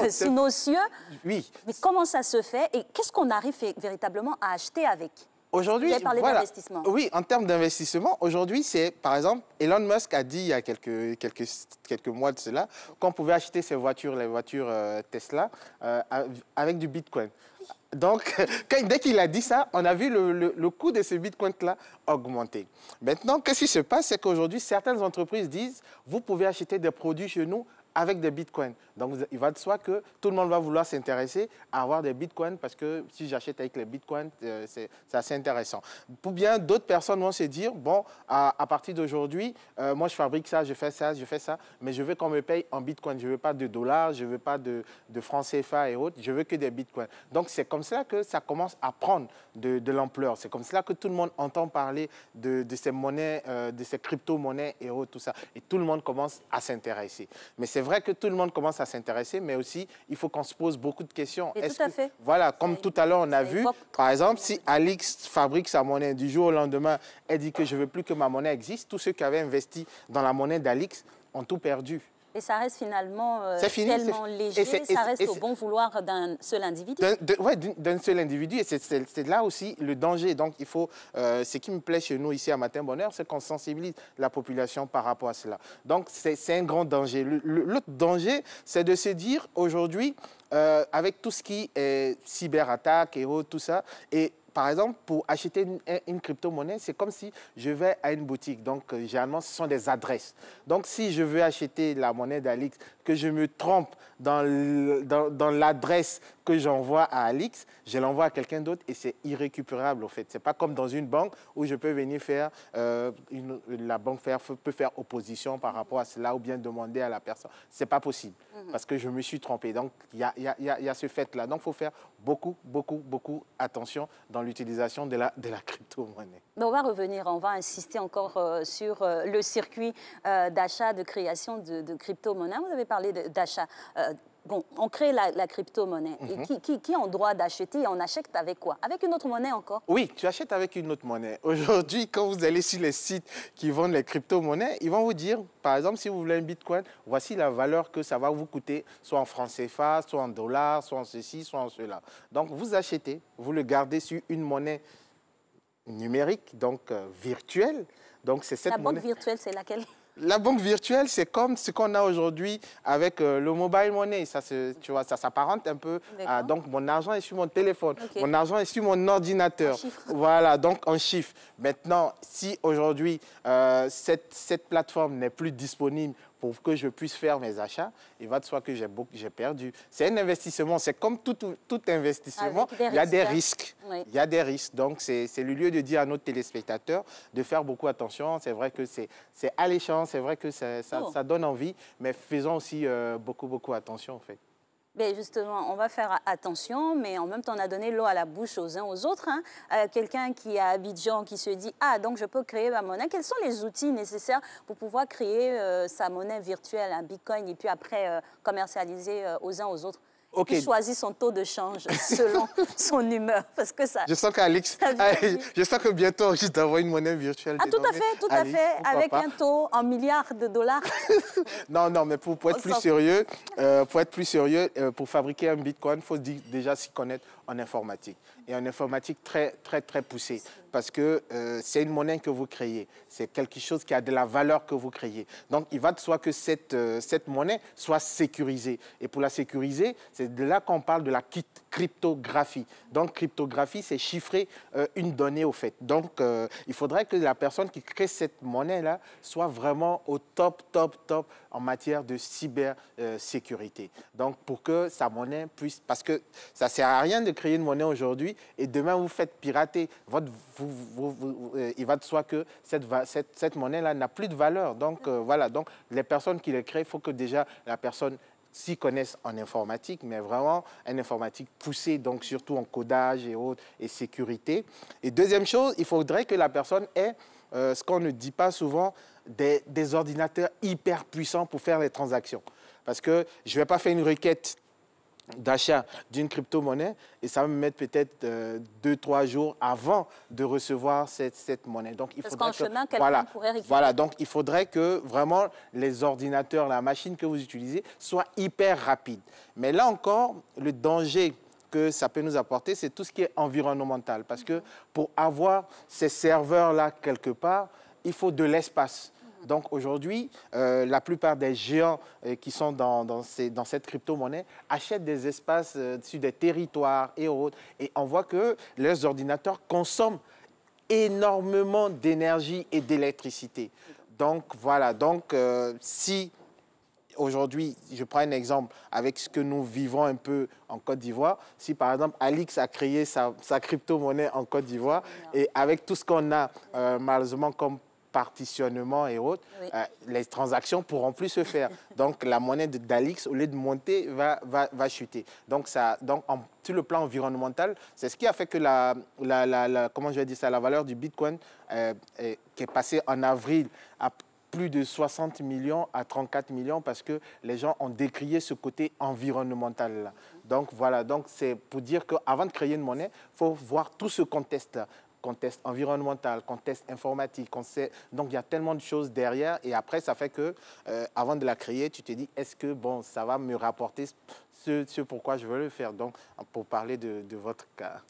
sous nos cieux. Oui. Mais comment ça se fait et qu'est-ce qu'on arrive véritablement à acheter avec? Aujourd'hui, vous avez parlé d'investissement. Oui, en termes d'investissement, aujourd'hui, c'est, par exemple, Elon Musk a dit il y a quelques mois de cela qu'on pouvait acheter ces voitures, les voitures Tesla, avec du Bitcoin. Donc, dès qu'il a dit ça, on a vu le coût de ces bitcoins-là augmenter. Maintenant, qu'est-ce qui se passe? C'est qu'aujourd'hui, certaines entreprises disent, vous pouvez acheter des produits chez nous avec des bitcoins. Donc, il va de soi que tout le monde va vouloir s'intéresser à avoir des bitcoins parce que si j'achète avec les bitcoins, c'est assez intéressant. Ou bien d'autres personnes vont se dire, bon, à partir d'aujourd'hui, moi je fabrique ça, je fais ça, mais je veux qu'on me paye en bitcoin. Je ne veux pas de dollars, je ne veux pas de francs CFA et autres, je veux que des bitcoins. Donc, c'est comme ça que ça commence à prendre de l'ampleur. C'est comme ça que tout le monde entend parler de ces monnaies, de ces crypto-monnaies et autres, tout ça. Et tout le monde commence à s'intéresser. Mais c'est vrai que tout le monde commence à s'intéresser, mais aussi, il faut qu'on se pose beaucoup de questions. Et tout à fait. Voilà, comme tout à l'heure, on a vu, par exemple, si Alix fabrique sa monnaie du jour au lendemain, elle dit que je ne veux plus que ma monnaie existe, tous ceux qui avaient investi dans la monnaie d'Alix ont tout perdu. Et ça reste finalement fini, tellement léger, ça reste au bon vouloir d'un seul individu. Oui, d'un seul individu. Et c'est là aussi le danger. Donc, il faut, ce qui me plaît chez nous ici à Matin Bonheur, c'est qu'on sensibilise la population par rapport à cela. Donc, c'est un grand danger. L'autre danger, c'est de se dire aujourd'hui, avec tout ce qui est cyberattaque et autres, tout ça, et par exemple, pour acheter une crypto-monnaie, c'est comme si je vais à une boutique. Donc, généralement, ce sont des adresses. Donc, si je veux acheter la monnaie d'Alix, que je me trompe dans l'adresse que j'envoie à Alix, je l'envoie à quelqu'un d'autre et c'est irrécupérable, au fait. Ce n'est pas comme dans une banque où je peux venir faire, la banque peut faire opposition par rapport à cela ou bien demander à la personne. Ce n'est pas possible parce que je me suis trompé. Donc, il y a ce fait-là. Donc, il faut faire beaucoup attention dans l'utilisation de la crypto-monnaie. On va revenir, on va insister encore sur le circuit d'achat, de création de crypto-monnaie. Vous avez parlé d'achat. Bon, on crée la crypto-monnaie. Qui ont droit d'acheter et on achète avec quoi? Avec une autre monnaie encore? Oui, tu achètes avec une autre monnaie. Aujourd'hui, quand vous allez sur les sites qui vendent les crypto-monnaies, ils vont vous dire, par exemple, si vous voulez un bitcoin, voici la valeur que ça va vous coûter, soit en francs CFA, soit en dollars, soit en ceci, soit en cela. Donc, vous achetez, vous le gardez sur une monnaie numérique, donc virtuelle. Donc, c'est cette monnaie. La banque virtuelle, c'est laquelle? La banque virtuelle, c'est comme ce qu'on a aujourd'hui avec le mobile money. Ça, tu vois, ça s'apparente un peu à... Donc, mon argent est sur mon téléphone. Mon argent est sur mon ordinateur. Voilà, donc en chiffres. Maintenant, si aujourd'hui, cette plateforme n'est plus disponible pour que je puisse faire mes achats, il va de soi que j'ai perdu. C'est un investissement, c'est comme tout investissement, il y a des risques. Oui. Il y a des risques. Donc, c'est le lieu de dire à nos téléspectateurs de faire beaucoup attention. C'est vrai que c'est alléchant, c'est vrai que ça donne envie, mais faisons aussi beaucoup attention, en fait. Mais justement, on va faire attention, mais en même temps, on a donné l'eau à la bouche aux uns aux autres. Hein. Quelqu'un qui est à Abidjan, qui se dit « Ah, donc je peux créer ma monnaie ». Quels sont les outils nécessaires pour pouvoir créer sa monnaie virtuelle, un bitcoin, et puis après commercialiser aux uns aux autres? Il choisit son taux de change selon son humeur, parce que ça... Je sens qu'Alix, je sens que bientôt, on risque d'avoir une monnaie virtuelle. Ah, tout à fait, avec un taux en milliards de dollars. Non, mais pour être plus sérieux, pour fabriquer un bitcoin, il faut déjà s'y connaître en informatique. Et en informatique très poussée, parce que c'est une monnaie que vous créez. C'est quelque chose qui a de la valeur que vous créez. Donc, il va de soi que cette monnaie soit sécurisée. Et pour la sécuriser, c'est de là qu'on parle de la cryptographie. Donc, cryptographie, c'est chiffrer une donnée au fait. Donc, il faudrait que la personne qui crée cette monnaie-là soit vraiment au top en matière de cybersécurité. Donc, pour que sa monnaie puisse... Parce que ça ne sert à rien de créer une monnaie aujourd'hui et demain, vous faites pirater. Il va de soi que cette monnaie-là n'a plus de valeur. Donc, voilà. Donc, les personnes qui les créent, il faut que déjà la personne s'y connaissent en informatique, mais vraiment une informatique poussée, donc surtout en codage et autres, et sécurité. Et deuxième chose, il faudrait que la personne ait, ce qu'on ne dit pas souvent, des ordinateurs hyper puissants pour faire les transactions. Parce que je ne vais pas faire une requête d'achat d'une crypto-monnaie et ça va me mettre peut-être 2-3 jours avant de recevoir cette monnaie. Donc, il faudrait chemin, quelqu'un pourrait récupérer. Voilà, donc il faudrait que vraiment les ordinateurs, la machine que vous utilisez soient hyper rapides. Mais là encore, le danger que ça peut nous apporter, c'est tout ce qui est environnemental. Parce que pour avoir ces serveurs-là quelque part, il faut de l'espace. Donc aujourd'hui, la plupart des géants qui sont dans cette crypto-monnaie achètent des espaces sur des territoires et autres. Et on voit que leurs ordinateurs consomment énormément d'énergie et d'électricité. Donc voilà, si aujourd'hui, je prends un exemple avec ce que nous vivons un peu en Côte d'Ivoire, si par exemple Alix a créé sa crypto-monnaie en Côte d'Ivoire et avec tout ce qu'on a malheureusement comme partitionnement et autres, les transactions ne pourront plus se faire. Donc, la monnaie d'Alix, au lieu de monter, va chuter. Donc, sur le plan environnemental, c'est ce qui a fait que comment je vais dire ça, la valeur du Bitcoin qui est passée en avril à plus de 60 millions à 34 millions parce que les gens ont décrié ce côté environnemental-là. Donc, voilà. Donc, c'est pour dire qu'avant de créer une monnaie, il faut voir tout ce contexte-là. contexte environnemental, contexte informatique. Donc, il y a tellement de choses derrière. Et après, ça fait que, avant de la créer, tu te dis, est-ce que, bon, ça va me rapporter ce pourquoi je veux le faire. Donc, pour parler de votre cas.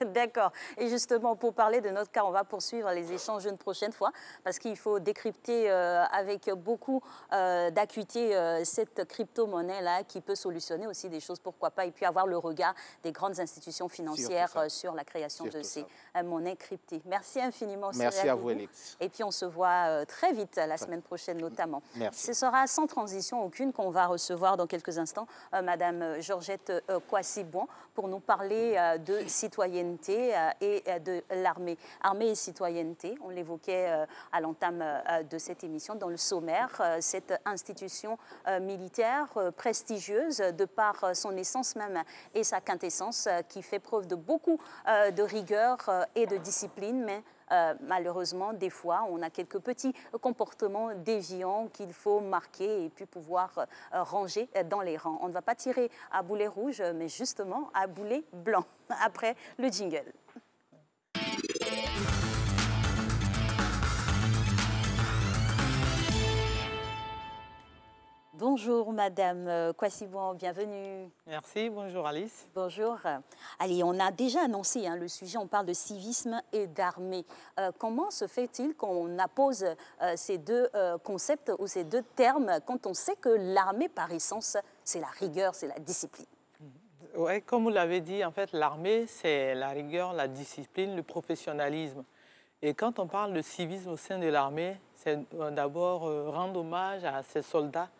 D'accord. Et justement, pour parler de notre cas, on va poursuivre les échanges une prochaine fois parce qu'il faut décrypter avec beaucoup d'acuité cette crypto-monnaie-là qui peut solutionner aussi des choses, pourquoi pas, et puis avoir le regard des grandes institutions financières sur la création de ces monnaies cryptées. Merci infiniment. Merci à vous, Alex. Et puis, on se voit très vite la semaine prochaine notamment. Merci. Ce sera sans transition aucune qu'on va recevoir dans quelques instants Madame Georgette Kwasi-Bouan pour nous parler de citoyenneté et de l'armée. Armée et citoyenneté, on l'évoquait à l'entame de cette émission dans le sommaire, cette institution militaire prestigieuse de par son essence même et sa quintessence qui fait preuve de beaucoup de rigueur et de discipline, mais malheureusement, des fois, on a quelques petits comportements déviants qu'il faut marquer et puis pouvoir ranger dans les rangs. On ne va pas tirer à boulet rouge, mais justement à boulet blanc, après le jingle. Bonjour Madame Kwasi-Bouan, bienvenue. Merci, bonjour Alice. Bonjour. Allez, on a déjà annoncé le sujet, on parle de civisme et d'armée. Comment se fait-il qu'on appose ces deux concepts ou ces deux termes quand on sait que l'armée par essence, c'est la rigueur, c'est la discipline? Oui, comme vous l'avez dit, en fait, l'armée, c'est la rigueur, la discipline, le professionnalisme. Et quand on parle de civisme au sein de l'armée, c'est d'abord rendre hommage à ces soldats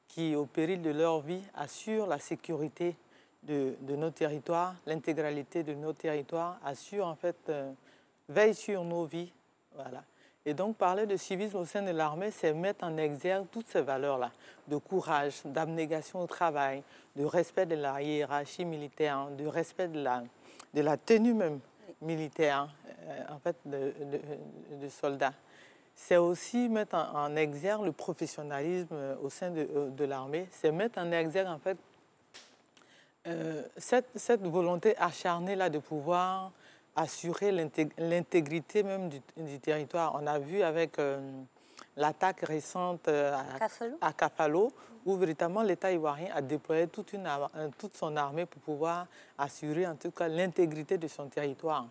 qui, au péril de leur vie, assurent la sécurité de nos territoires, l'intégralité de nos territoires, assurent en fait, veillent sur nos vies. Voilà. Et donc, parler de civisme au sein de l'armée, c'est mettre en exergue toutes ces valeurs-là, de courage, d'abnégation au travail, de respect de la hiérarchie militaire, de respect de la tenue même militaire, en fait, de soldats. C'est aussi mettre en exergue le professionnalisme au sein de l'armée. C'est mettre en exergue, en fait, cette volonté acharnée-là de pouvoir assurer l'intégrité même du territoire. On a vu avec l'attaque récente à Kafalo, où véritablement l'État ivoirien a déployé toute son armée pour pouvoir assurer en tout cas l'intégrité de son territoire.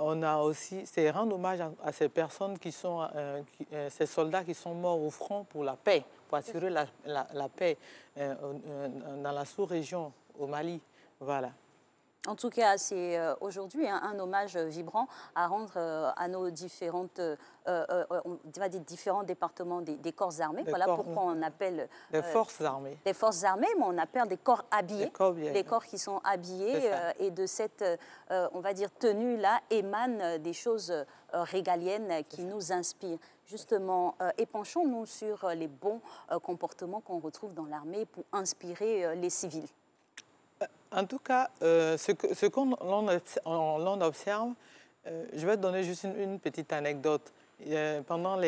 On a aussi, c'est rendre hommage à ces personnes qui sont, ces soldats qui sont morts au front pour la paix, pour assurer la paix dans la sous-région, au Mali. Voilà. En tout cas, c'est aujourd'hui un hommage vibrant à rendre à nos différentes, différents départements des corps armés. Voilà pourquoi on appelle... Des forces armées. Des forces armées, mais on appelle des corps habillés. Des corps qui sont habillés. Et de cette, on va dire, tenue-là émanent des choses régaliennes qui nous inspirent. Justement, épanchons-nous sur les bons comportements qu'on retrouve dans l'armée pour inspirer les civils. En tout cas, ce qu'on observe, je vais te donner juste une petite anecdote. Pendant à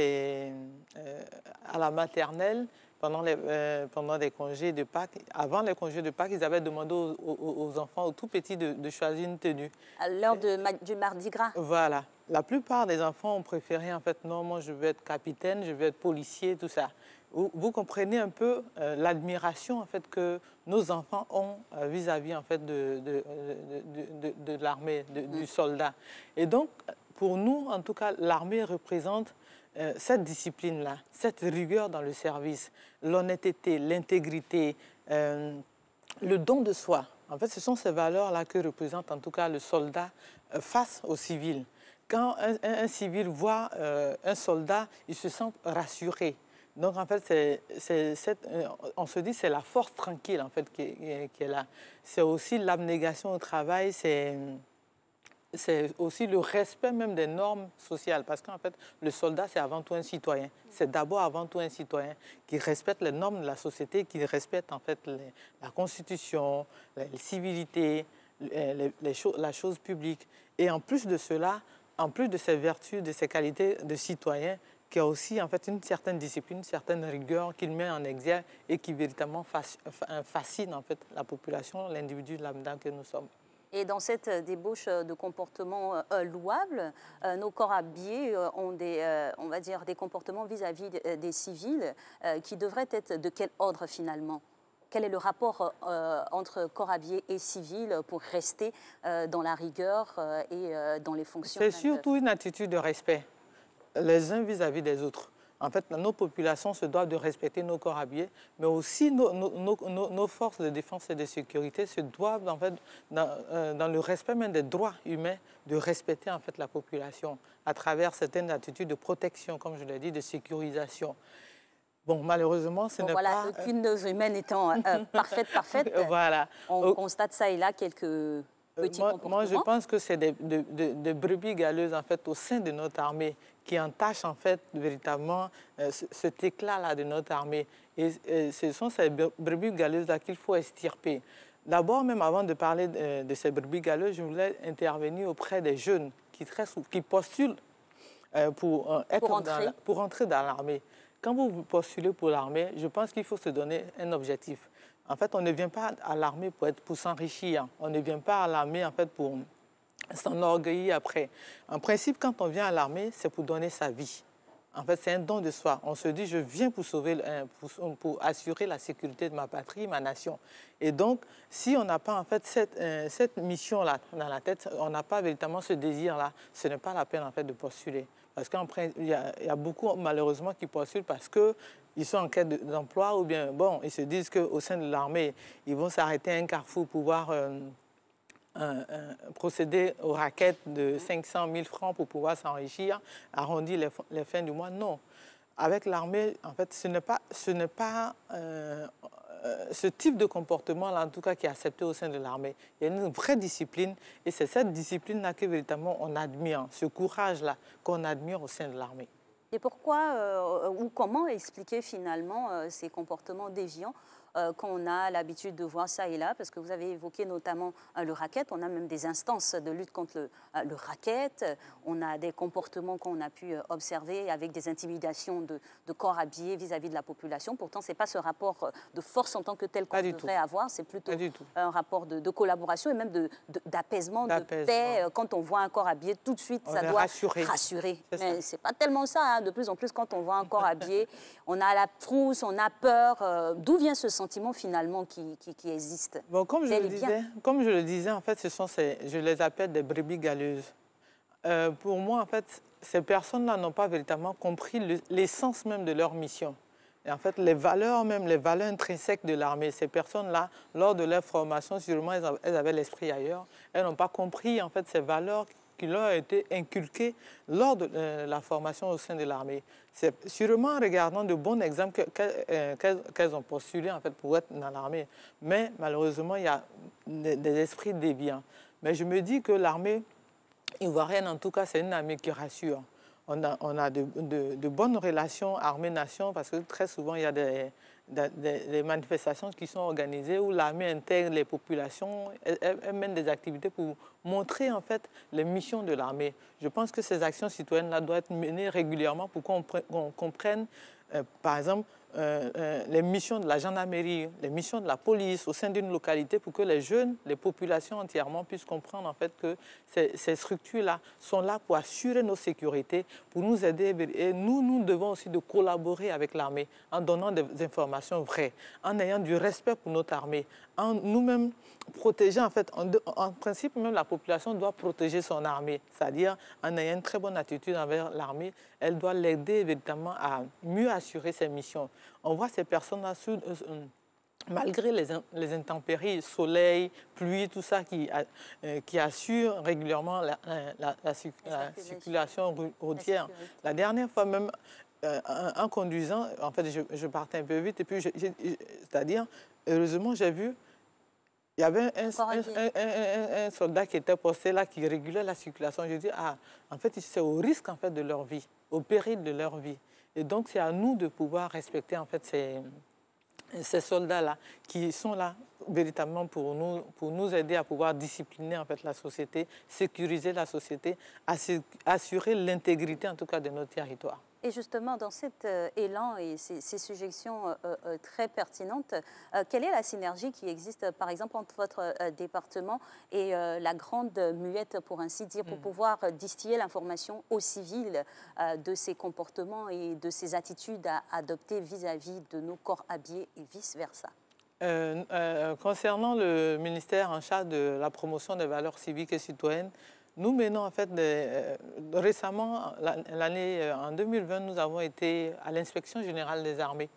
la maternelle, pendant les congés de Pâques, avant les congés de Pâques, ils avaient demandé aux enfants, aux tout petits, de choisir une tenue. À l'heure du Mardi Gras. Voilà. La plupart des enfants ont préféré, en fait, non, moi je veux être capitaine, je veux être policier, tout ça. Vous comprenez un peu l'admiration en fait, que nos enfants ont vis-à-vis en fait, de l'armée, du soldat. Et donc, pour nous, en tout cas, l'armée représente cette discipline-là, cette rigueur dans le service, l'honnêteté, l'intégrité, le don de soi. En fait, ce sont ces valeurs-là que représente en tout cas le soldat face au civil. Quand un civil voit un soldat, il se sent rassuré. Donc, en fait, on se dit que c'est la force tranquille, en fait, qui est là. C'est aussi l'abnégation au travail, c'est aussi le respect même des normes sociales. Parce qu'en fait, le soldat, c'est avant tout un citoyen. C'est d'abord avant tout un citoyen qui respecte les normes de la société, qui respecte, en fait, la Constitution, les civilités, la chose publique. Et en plus de cela, en plus de ces vertus, de ces qualités de citoyen, qui a aussi en fait une certaine discipline, une certaine rigueur qu'il met en exergue et qui véritablement fascine en fait la population, l'individu lambda que nous sommes. Et dans cette débauche de comportements louables, nos corps habillés ont on va dire, des comportements vis-à-vis des civils qui devraient être de quel ordre finalement? Quel est le rapport entre corps habillés et civils pour rester dans la rigueur et dans les fonctions? C'est surtout une attitude de respect, les uns vis-à-vis des autres. En fait, nos populations se doivent de respecter nos corps habillés, mais aussi nos forces de défense et de sécurité se doivent, en fait, dans le respect même des droits humains, de respecter en fait la population à travers certaines attitudes de protection, comme je l'ai dit, de sécurisation. Bon, malheureusement, ce n'est voilà, pas... aucune œuvre humaine étant parfaite, voilà. On constate ça et là quelques petits comportements. Moi, je pense que c'est des brebis galeuses, en fait, au sein de notre armée qui entachent, en fait, véritablement cet éclat-là de notre armée. Et ce sont ces brebis galeuses-là qu'il faut extirper. D'abord, même avant de parler de ces brebis galeuses, je voulais intervenir auprès des jeunes qui postulent pour entrer dans l'armée. Quand vous postulez pour l'armée, je pense qu'il faut se donner un objectif. En fait, on ne vient pas à l'armée pour s'enrichir. On ne vient pas à l'armée en fait, pour s'enorgueillir après. En principe, quand on vient à l'armée, c'est pour donner sa vie. En fait, c'est un don de soi. On se dit, je viens pour assurer la sécurité de ma patrie, ma nation. Et donc, si on n'a pas en fait cette mission-là dans la tête, on n'a pas véritablement ce désir-là, ce n'est pas la peine en fait de postuler. Parce qu'il y a beaucoup, malheureusement, qui postulent parce qu'ils sont en quête d'emploi ou bien, bon, ils se disent qu'au sein de l'armée, ils vont s'arrêter à un carrefour pour pouvoir procéder aux raquettes de 500 000 francs pour pouvoir s'enrichir, arrondir les fins du mois. Non. Avec l'armée, en fait, ce n'est pas ce type de comportement-là, en tout cas, qui est accepté au sein de l'armée. Il y a une vraie discipline, et c'est cette discipline-là que, véritablement, on admire, ce courage-là qu'on admire au sein de l'armée. Et pourquoi ou comment expliquer, finalement, ces comportements déviants qu'on a l'habitude de voir ça et là, parce que vous avez évoqué notamment le racket, on a même des instances de lutte contre le racket, on a des comportements qu'on a pu observer avec des intimidations de corps habillés vis-à-vis de la population. Pourtant, ce n'est pas ce rapport de force en tant que tel qu'on devrait avoir, c'est plutôt un rapport de collaboration et même d'apaisement, de paix. Quand on voit un corps habillé, tout de suite, ça doit rassurer. Mais ce n'est pas tellement ça, hein. De plus en plus, quand on voit un corps habillé, on a la frousse, on a peur. D'où vient ce sentiment finalement qui existe? Bon, comme je le disais, en fait, je les appelle des brebis galeuses. Pour moi, en fait, ces personnes-là n'ont pas véritablement compris l'essence même de leur mission. Et en fait, les valeurs intrinsèques de l'armée, ces personnes-là, lors de leur formation, sûrement, elles avaient l'esprit ailleurs. Elles n'ont pas compris, en fait, ces valeurs qui leur ont été inculquées lors de la formation au sein de l'armée. C'est sûrement en regardant de bons exemples qu'elles ont postulé en fait, pour être dans l'armée. Mais malheureusement, il y a des esprits déviants. Mais je me dis que l'armée ivoirienne, en tout cas, c'est une armée qui rassure. On a de bonnes relations armée-nation parce que très souvent, il y a des manifestations qui sont organisées où l'armée intègre les populations, elle mène des activités pour montrer en fait les missions de l'armée. Je pense que ces actions citoyennes-là doivent être menées régulièrement pour qu'on comprenne, par exemple, les missions de la gendarmerie, les missions de la police au sein d'une localité pour que les jeunes, les populations entièrement puissent comprendre en fait que ces structures-là sont là pour assurer nos sécurités, pour nous aider. Et nous devons aussi de collaborer avec l'armée en donnant des informations vraies, en ayant du respect pour notre armée, en nous-mêmes protégeant, en fait, en principe, même la population doit protéger son armée, c'est-à-dire en ayant une très bonne attitude envers l'armée, elle doit l'aider évidemment à mieux assurer ses missions. On voit ces personnes-là, malgré les intempéries, soleil, pluie, tout ça, qui assurent régulièrement la circulation routière. La dernière fois même, en conduisant, en fait, je partais un peu vite, et puis, c'est-à-dire, heureusement, j'ai vu, il y avait un soldat qui était posté là, qui régulait la circulation. Je dis, en fait, c'est au risque en fait, de leur vie, au péril de leur vie. Et donc, c'est à nous de pouvoir respecter en fait, ces soldats-là qui sont là véritablement pour nous aider à pouvoir discipliner en fait, la société, sécuriser la société, assurer l'intégrité en tout cas de notre territoire. Et justement, dans cet élan et ces suggestions très pertinentes, quelle est la synergie qui existe, par exemple, entre votre département et la Grande Muette, pour ainsi dire, pour pouvoir distiller l'information aux civils de ces comportements et de ces attitudes à adopter vis-à-vis de nos corps habillés et vice-versa? Concernant le ministère en charge de la promotion des valeurs civiques et citoyennes, nous menons en fait, récemment, en 2020, nous avons été à l'inspection générale des armées,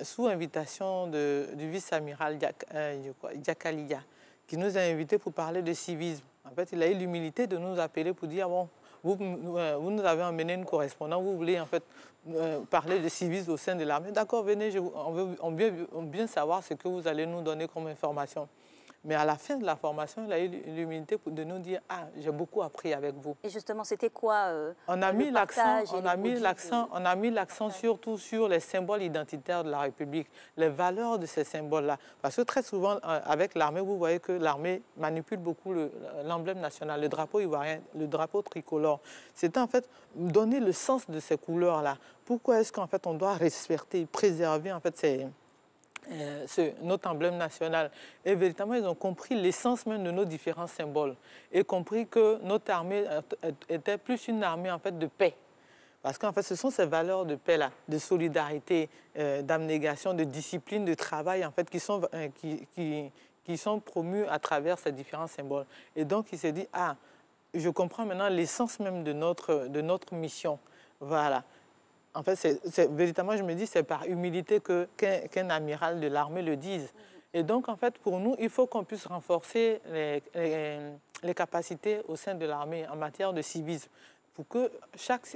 sous invitation du vice-amiral Diakalia, qui nous a invités pour parler de civisme. En fait, il a eu l'humilité de nous appeler pour dire, bon, vous nous avez emmené une correspondante, vous voulez en fait parler de civisme au sein de l'armée. D'accord, venez, on veut bien savoir ce que vous allez nous donner comme information. Mais à la fin de la formation, il a eu l'humilité de nous dire « Ah, j'ai beaucoup appris avec vous ». Et justement, c'était quoi on a mis l'accent surtout sur les symboles identitaires de la République, les valeurs de ces symboles-là. Parce que très souvent, avec l'armée, vous voyez que l'armée manipule beaucoup l'emblème national, le drapeau ivoirien, le drapeau tricolore. C'était en fait donner le sens de ces couleurs-là. Pourquoi est-ce qu'en fait on doit respecter, préserver en fait notre emblème national. Et véritablement, ils ont compris l'essence même de nos différents symboles et compris que notre armée était plus une armée en fait de paix. Parce qu'en fait, ce sont ces valeurs de paix-là, de solidarité, d'abnégation, de discipline, de travail, en fait, qui sont promus à travers ces différents symboles. Et donc, il s'est dit, ah, je comprends maintenant l'essence même de notre mission. Voilà. En fait, véritablement, je me dis, c'est par humilité qu'un amiral de l'armée le dise. Et donc, en fait, pour nous, il faut qu'on puisse renforcer les capacités au sein de l'armée en matière de civisme, pour que chaque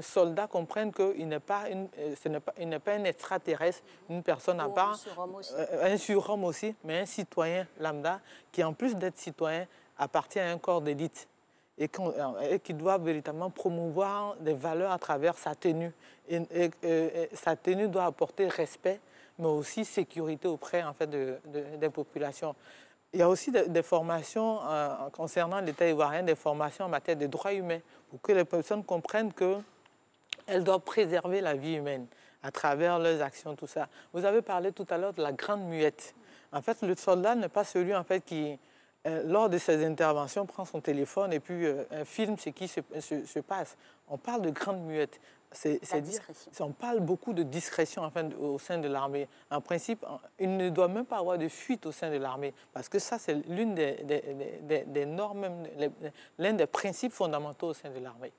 soldat comprenne qu'il n'est pas un extraterrestre, une personne à part, un surhomme aussi, mais un citoyen lambda qui, en plus d'être citoyen, appartient à un corps d'élite. Et qui doit véritablement promouvoir des valeurs à travers sa tenue. Et sa tenue doit apporter respect, mais aussi sécurité auprès en fait, des populations. Il y a aussi des formations concernant l'État ivoirien, des formations en matière de droits humains, pour que les personnes comprennent qu'elles doivent préserver la vie humaine à travers leurs actions, tout ça. Vous avez parlé tout à l'heure de la Grande Muette. En fait, le soldat n'est pas celui en fait, qui... lors de ses interventions, prend son téléphone et puis filme ce qui se passe. On parle de Grande Muette. On parle beaucoup de discrétion enfin, au sein de l'armée. En principe, il ne doit même pas avoir de fuite au sein de l'armée, parce que ça, c'est l'une des normes, l'un des principes fondamentaux au sein de l'armée.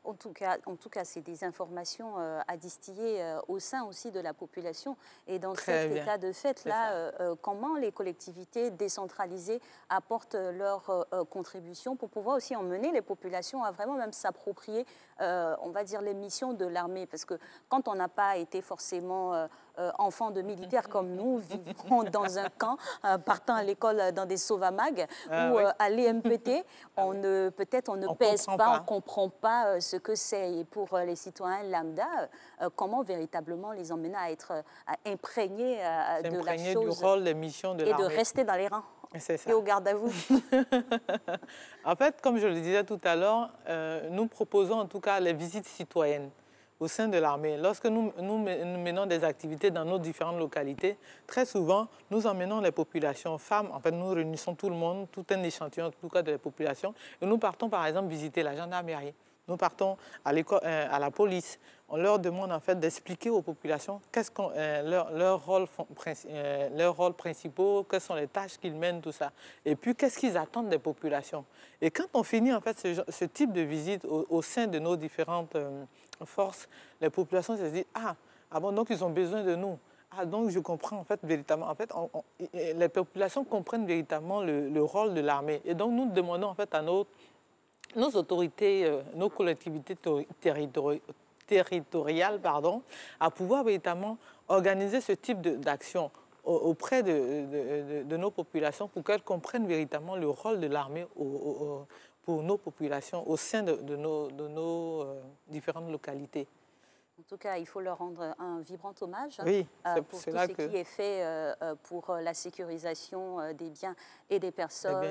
En tout cas, c'est des informations à distiller au sein aussi de la population. Et dans cet état de fait-là, comment les collectivités décentralisées apportent leur contribution pour pouvoir aussi emmener les populations à vraiment même s'approprier, on va dire, les missions de l'armée. Parce que quand on n'a pas été forcément enfant de militaires comme nous, vivant dans un camp, partant à l'école dans des Sauvamag ou à l'EMPT, peut-être on ne pèse pas, on ne comprend pas ce que c'est. Et pour les citoyens lambda, comment véritablement les emmener à être imprégnés de la chose du rôle, des missions de l'armée. Et de rester dans les rangs et au garde à vous. En fait, comme je le disais tout à l'heure, nous proposons en tout cas les visites citoyennes au sein de l'armée. Lorsque nous menons des activités dans nos différentes localités, très souvent, nous emmenons les populations femmes. En fait, nous réunissons tout le monde, tout un échantillon, en tout cas, de la population. Et nous partons, par exemple, visiter la gendarmerie. Nous partons à la police. On leur demande, en fait, d'expliquer aux populations leurs rôles principaux, quelles sont les tâches qu'ils mènent, tout ça. Et puis, qu'est-ce qu'ils attendent des populations. Et quand on finit, en fait, ce type de visite au sein de nos différentes force, les populations se disent ah bon, donc ils ont besoin de nous. Ah, donc je comprends en fait véritablement. En fait, les populations comprennent véritablement le rôle de l'armée. Et donc nous demandons en fait à nos autorités, nos collectivités territoriales, à pouvoir véritablement organiser ce type d'action auprès de nos populations pour qu'elles comprennent véritablement le rôle de l'armée pour nos populations au sein de nos différentes localités. En tout cas, il faut leur rendre un vibrant hommage oui, pour tout ce qui est fait pour la sécurisation des biens et des personnes,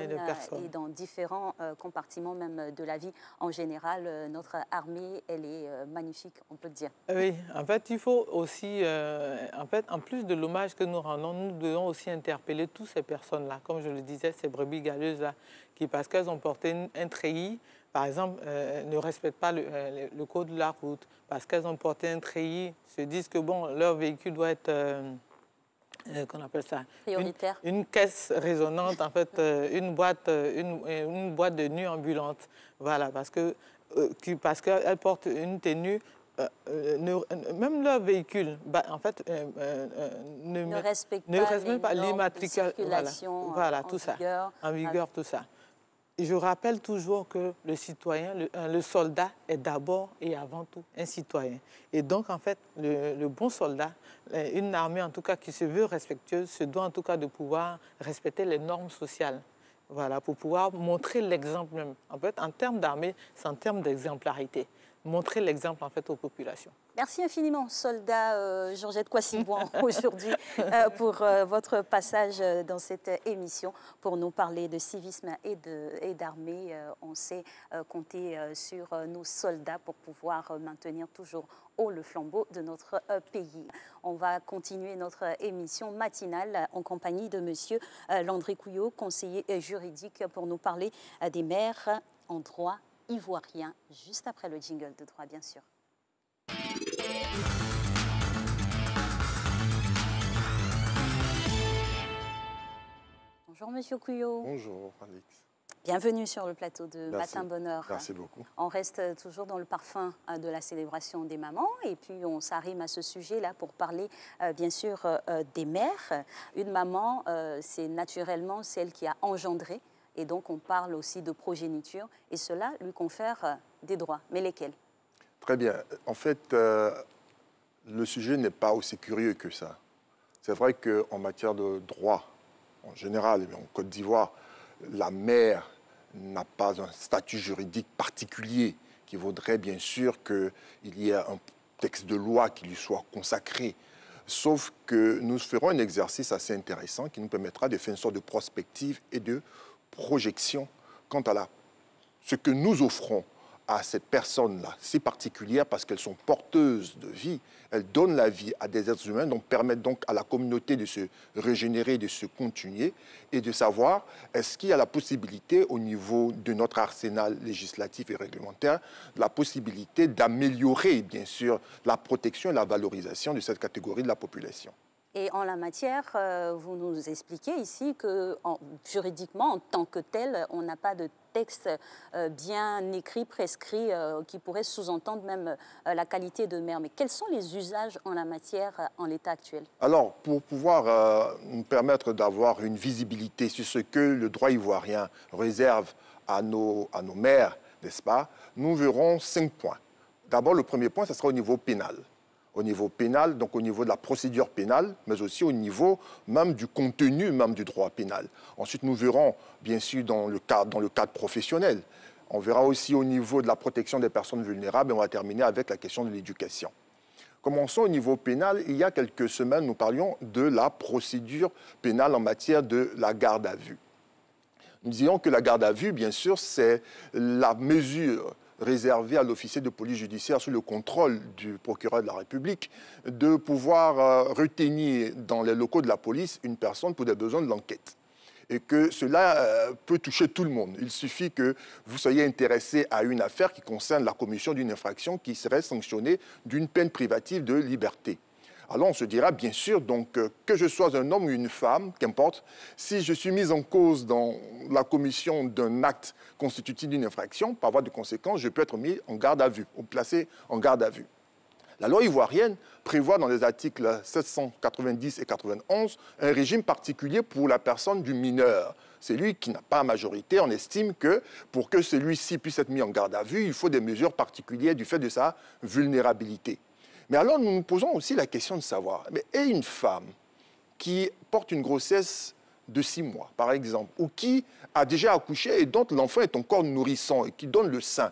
et dans différents compartiments même de la vie. En général, notre armée, elle est magnifique, on peut le dire. Oui, en fait, il faut aussi, en plus de l'hommage que nous rendons, nous devons aussi interpeller toutes ces personnes-là, comme je le disais, ces brebis galeuses-là, qui, parce qu'elles ont porté un treillis, par exemple, ne respectent pas le code de la route, parce qu'elles ont porté un treillis, se disent que bon, leur véhicule doit être, qu'on appelle ça, prioritaire. Une caisse résonante, en fait, une boîte de nuit ambulante. Voilà, parce qu'elles portent une tenue. Même leur véhicule, en fait, ne respecte pas l'immatriculation, voilà, tout ça, en vigueur, tout ça. Et je rappelle toujours que le citoyen, le soldat est d'abord et avant tout un citoyen. Et donc, en fait, le bon soldat, une armée en tout cas qui se veut respectueuse, se doit en tout cas de pouvoir respecter les normes sociales. Voilà, pour pouvoir montrer l'exemple même. En fait, en termes d'armée, c'est en termes d'exemplarité. Montrer l'exemple en fait aux populations. Merci infiniment, soldat Georgette Kwasi-Bouan, aujourd'hui, pour votre passage dans cette émission, pour nous parler de civisme et d'armée. On sait compter sur nos soldats pour pouvoir maintenir toujours haut le flambeau de notre pays. On va continuer notre émission matinale en compagnie de monsieur Landry Couillot, conseiller juridique, pour nous parler des maires en droit ivoirien, juste après le jingle de droit, bien sûr. Bonjour Monsieur Couillot. Bonjour Alix. Bienvenue sur le plateau de Merci. Matin Bonheur. Merci beaucoup. On reste toujours dans le parfum de la célébration des mamans et puis on s'arrime à ce sujet-là pour parler bien sûr des mères. Une maman, c'est naturellement celle qui a engendré. Et donc, on parle aussi de progéniture, et cela lui confère des droits. Mais lesquels? Très bien. En fait, le sujet n'est pas aussi curieux que ça. C'est vrai qu'en matière de droit, en général, en Côte d'Ivoire, la mère n'a pas un statut juridique particulier qui vaudrait bien sûr qu'il y ait un texte de loi qui lui soit consacré. Sauf que nous ferons un exercice assez intéressant qui nous permettra de faire une sorte de prospective et de projection quant à ce que nous offrons à ces personnes-là, si particulières parce qu'elles sont porteuses de vie, elles donnent la vie à des êtres humains, donc permettent donc à la communauté de se régénérer, de se continuer et de savoir est-ce qu'il y a la possibilité au niveau de notre arsenal législatif et réglementaire, la possibilité d'améliorer bien sûr la protection et la valorisation de cette catégorie de la population. Et en la matière, vous nous expliquez ici que juridiquement, en tant que tel, on n'a pas de texte bien écrit, prescrit, qui pourrait sous-entendre même la qualité de mère. Mais quels sont les usages en la matière en l'état actuel? Alors, pour pouvoir nous permettre d'avoir une visibilité sur ce que le droit ivoirien réserve à nos mères, n'est-ce pas, nous verrons 5 points. D'abord, le premier point, ce sera au niveau pénal. Au niveau pénal, donc au niveau de la procédure pénale, mais aussi au niveau même du contenu même du droit pénal. Ensuite, nous verrons, bien sûr, dans le cadre professionnel. On verra aussi au niveau de la protection des personnes vulnérables et on va terminer avec la question de l'éducation. Commençons au niveau pénal. Il y a quelques semaines, nous parlions de la procédure pénale en matière de la garde à vue. Nous disions que la garde à vue, bien sûr, c'est la mesure réservé à l'officier de police judiciaire sous le contrôle du procureur de la République de pouvoir retenir dans les locaux de la police une personne pour des besoins de l'enquête. Et que cela peut toucher tout le monde. Il suffit que vous soyez intéressé à une affaire qui concerne la commission d'une infraction qui serait sanctionnée d'une peine privative de liberté. Alors on se dira bien sûr donc que je sois un homme ou une femme, qu'importe, si je suis mis en cause dans la commission d'un acte constitutif d'une infraction, par voie de conséquence, je peux être mis en garde à vue ou placé en garde à vue. La loi ivoirienne prévoit dans les articles 790 et 91 un régime particulier pour la personne du mineur. Celui qui n'a pas majorité, on estime que pour que celui-ci puisse être mis en garde à vue, il faut des mesures particulières du fait de sa vulnérabilité. Mais alors, nous nous posons aussi la question de savoir, est une femme qui porte une grossesse de 6 mois, par exemple, ou qui a déjà accouché et dont l'enfant est encore nourrissant et qui donne le sein,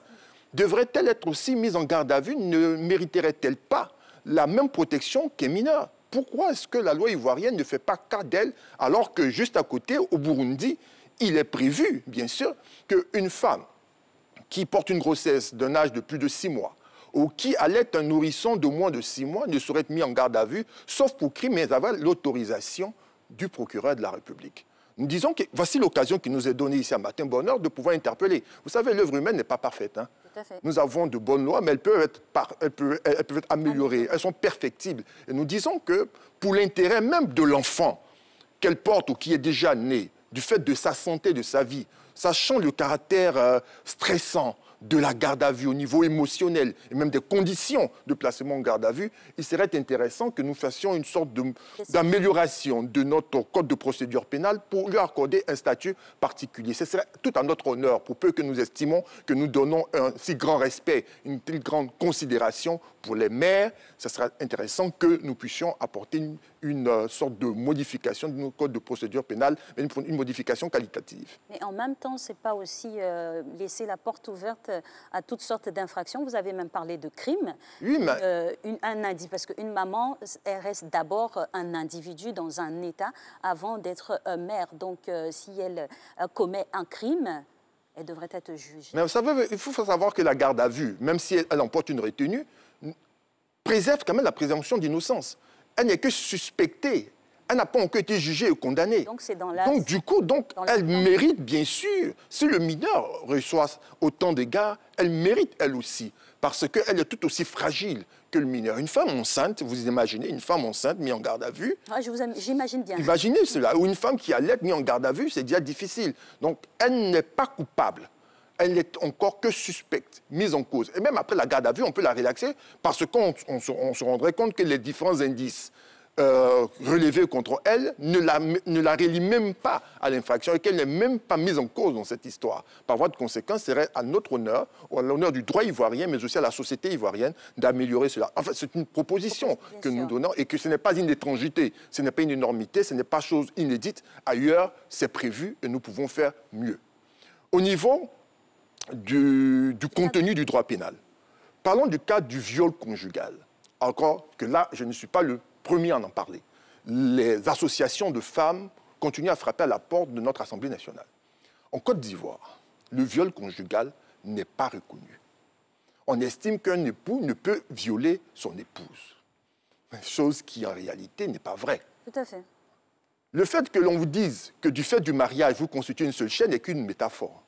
devrait-elle être aussi mise en garde à vue? Ne mériterait-elle pas la même protection qu'un mineur? Pourquoi est-ce que la loi ivoirienne ne fait pas cas d'elle, alors que juste à côté, au Burundi, il est prévu, bien sûr, qu'une femme qui porte une grossesse d'un âge de plus de 6 mois ou qui allait un nourrisson de moins de 6 mois ne serait mise en garde à vue, sauf pour crime, mais avec l'autorisation du procureur de la République. Nous disons que voici l'occasion qui nous est donnée ici à Matin Bonheur de pouvoir interpeller. Vous savez, l'œuvre humaine n'est pas parfaite. Hein. Tout à fait. Nous avons de bonnes lois, mais elles peuvent être améliorées, elles sont perfectibles. Et nous disons que pour l'intérêt même de l'enfant qu'elle porte ou qui est déjà né, du fait de sa santé, de sa vie, sachant le caractère stressant de la garde à vue au niveau émotionnel et même des conditions de placement en garde à vue, il serait intéressant que nous fassions une sorte d'amélioration de notre code de procédure pénale pour lui accorder un statut particulier. Ce serait tout à notre honneur, pour peu que nous estimons que nous donnons un si grand respect, une telle grande considération pour les mères. Ce serait intéressant que nous puissions apporter une sorte de modification de notre code de procédure pénale, mais une modification qualitative. Mais en même temps, ce n'est pas aussi laisser la porte ouverte à toutes sortes d'infractions. Vous avez même parlé de crimes. Oui, mais... parce qu'une maman, elle reste d'abord un individu dans un état avant d'être mère. Donc, si elle commet un crime, elle devrait être jugée. Mais vous savez, il faut savoir que la garde à vue, même si elle emporte une retenue, préserve quand même la présomption d'innocence. Elle n'est que suspectée. Elle n'a pas encore été jugée et condamnée. Donc, c'est elle mérite, bien sûr, si le mineur reçoit autant de dégâts, elle mérite, elle aussi, parce qu'elle est tout aussi fragile que le mineur. Une femme enceinte, vous imaginez, une femme enceinte mise en garde à vue. Ah, j'imagine bien. Imaginez cela. Ou une femme qui allait mise en garde à vue, c'est déjà difficile. Donc, elle n'est pas coupable. Elle n'est encore que suspecte, mise en cause. Et même après la garde à vue, on peut la relaxer parce qu'on se rendrait compte que les différents indices relevés contre elle ne la relient même pas à l'infraction et qu'elle n'est même pas mise en cause dans cette histoire. Par voie de conséquence, serait à notre honneur, ou à l'honneur du droit ivoirien, mais aussi à la société ivoirienne, d'améliorer cela. Enfin, c'est une proposition que nous donnons et que ce n'est pas une étrangeté, ce n'est pas une énormité, ce n'est pas chose inédite. Ailleurs, c'est prévu et nous pouvons faire mieux. Au niveau du contenu du droit pénal, parlons du cas du viol conjugal. Encore que là, je ne suis pas le premier à en parler. Les associations de femmes continuent à frapper à la porte de notre Assemblée nationale. En Côte d'Ivoire, le viol conjugal n'est pas reconnu. On estime qu'un époux ne peut violer son épouse. Chose qui, en réalité, n'est pas vraie. Tout à fait. Le fait que l'on vous dise que du fait du mariage, vous constituez une seule chaîne n'est qu'une métaphore.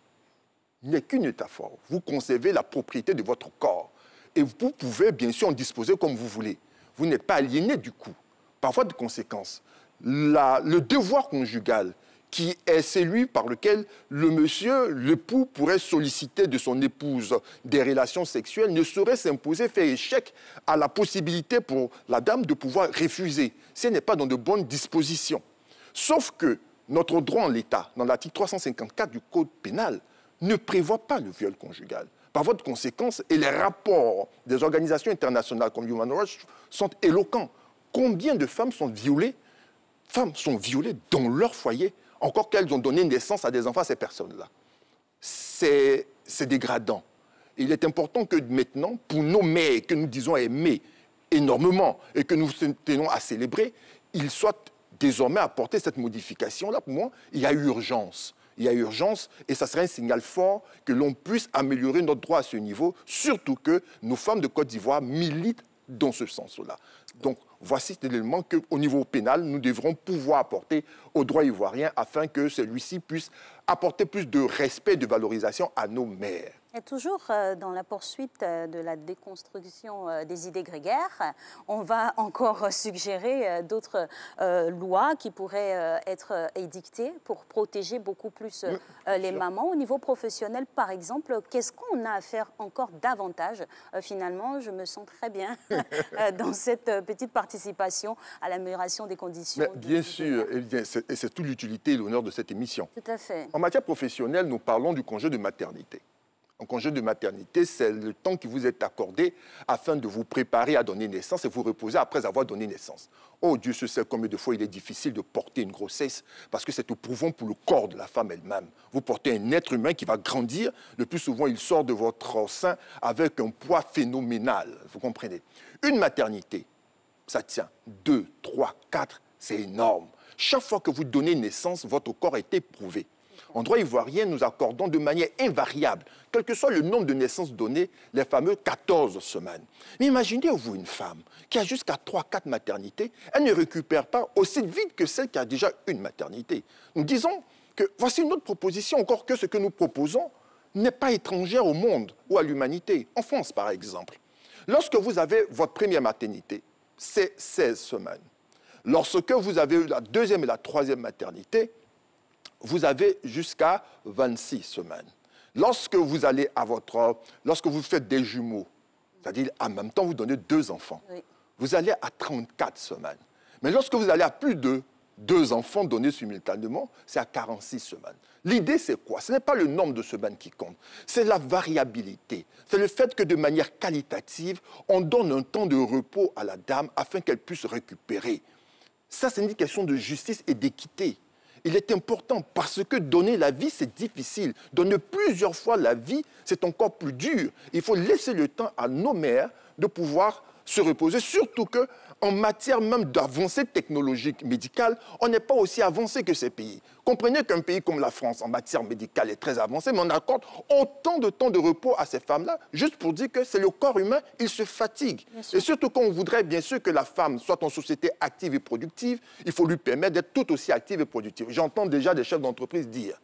Il n'est qu'une métaphore. Vous conservez la propriété de votre corps. Et vous pouvez, bien sûr, en disposer comme vous voulez. Vous n'êtes pas aliéné du coup. Par voie de conséquence, le devoir conjugal, qui est celui par lequel l'époux pourrait solliciter de son épouse des relations sexuelles, ne saurait s'imposer, faire échec à la possibilité pour la dame de pouvoir refuser, si elle n'est pas dans de bonnes dispositions. Sauf que notre droit en l'état, dans l'article 354 du Code pénal, ne prévoit pas le viol conjugal. Par voie de conséquence, et les rapports des organisations internationales comme Human Rights sont éloquents. Combien de femmes sont violées? Femmes sont violées dans leur foyer, encore qu'elles ont donné naissance à des enfants à ces personnes-là. C'est dégradant. Il est important que maintenant, pour nos mères que nous disons aimer énormément et que nous tenons à célébrer, il soit désormais apporté cette modification-là. Pour moi, il y a urgence. Il y a urgence et ça serait un signal fort que l'on puisse améliorer notre droit à ce niveau, surtout que nos femmes de Côte d'Ivoire militent dans ce sens-là. Donc, voici l'élément qu'au niveau pénal, nous devrons pouvoir apporter au droit ivoirien afin que celui-ci puisse apporter plus de respect et de valorisation à nos mères. Et toujours dans la poursuite de la déconstruction des idées grégaires, on va encore suggérer d'autres lois qui pourraient être édictées pour protéger beaucoup plus les mamans. Au niveau professionnel, par exemple, qu'est-ce qu'on a à faire encore davantage? Finalement, je me sens très bien dans cette petite participation à l'amélioration des conditions. Mais bien sûr, et c'est toute l'utilité et l'honneur de cette émission. Tout à fait. En matière professionnelle, nous parlons du congé de maternité. un congé de maternité, c'est le temps qui vous est accordé afin de vous préparer à donner naissance et vous reposer après avoir donné naissance. Oh Dieu se sait combien de fois il est difficile de porter une grossesse parce que c'est éprouvant pour le corps de la femme elle-même. Vous portez un être humain qui va grandir. Le plus souvent, il sort de votre sein avec un poids phénoménal. Vous comprenez? Une maternité, ça tient 2, 3, 4, c'est énorme. Chaque fois que vous donnez naissance, votre corps est éprouvé. En droit ivoirien, nous accordons de manière invariable, quel que soit le nombre de naissances données, les fameux 14 semaines. Mais imaginez-vous une femme qui a jusqu'à 3-4 maternités, elle ne récupère pas aussi vite que celle qui a déjà une maternité. Nous disons que voici une autre proposition, encore que ce que nous proposons n'est pas étrangère au monde ou à l'humanité. En France, par exemple, lorsque vous avez votre première maternité, c'est 16 semaines. Lorsque vous avez eu la deuxième et la troisième maternité, vous avez jusqu'à 26 semaines. Lorsque vous faites des jumeaux, c'est-à-dire en même temps vous donnez 2 enfants, oui, vous allez à 34 semaines. Mais lorsque vous allez à plus de 2 enfants donnés simultanément, c'est à 46 semaines. L'idée, c'est quoi? Ce n'est pas le nombre de semaines qui compte, c'est la variabilité. C'est le fait que de manière qualitative, on donne un temps de repos à la dame afin qu'elle puisse récupérer. Ça, c'est une question de justice et d'équité. Il est important parce que donner la vie, c'est difficile. Donner plusieurs fois la vie, c'est encore plus dur. Il faut laisser le temps à nos mères de pouvoir se reposer, surtout qu'en matière même d'avancée technologique médicale, on n'est pas aussi avancé que ces pays. Comprenez qu'un pays comme la France, en matière médicale, est très avancé, mais on accorde autant de temps de repos à ces femmes-là, juste pour dire que c'est le corps humain, il se fatigue. Et surtout quand on voudrait bien sûr que la femme soit en société active et productive, il faut lui permettre d'être tout aussi active et productive. J'entends déjà des chefs d'entreprise dire: